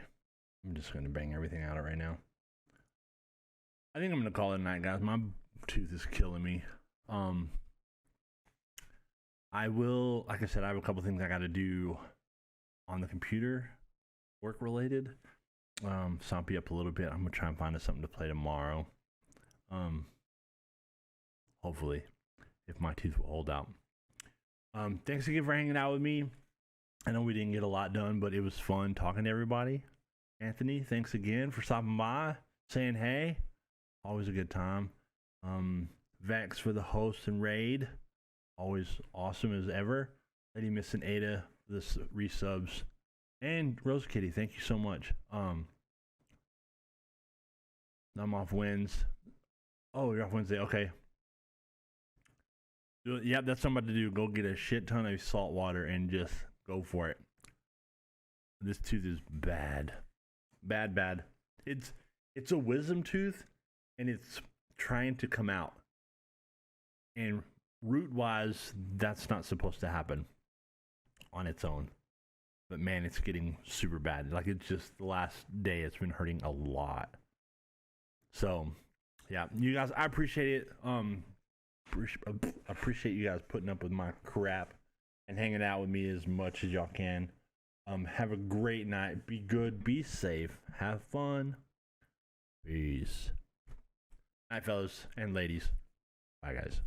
I'm just going to bang everything out right now. I think I'm going to call it a night, guys. My tooth is killing me. I will, like I said, I have a couple things I got to do on the computer, work related. So I'll be up a little bit. I'm going to try and find us something to play tomorrow. Hopefully, if my tooth will hold out. Thanks again for hanging out with me. I know we didn't get a lot done, but it was fun talking to everybody. Anthony, thanks again for stopping by, saying hey. Always a good time. Vex for the host and raid. Always awesome as ever. Lady Missing Ada for the resubs. And Rose Kitty, thank you so much. I'm off wins. Oh, you're off Wednesday. Okay. Yep, that's something to do. Go get a shit ton of salt water and just go for it. This tooth is bad. Bad. It's a wisdom tooth and it's trying to come out. And root wise, that's not supposed to happen on its own. But man, it's getting super bad. Like it's just the last day it's been hurting a lot. So yeah, you guys, I appreciate it. Appreciate you guys putting up with my crap and hanging out with me as much as y'all can. Have a great night. Be good. Be safe. Have fun. Peace. Night, fellas and ladies. Bye, guys.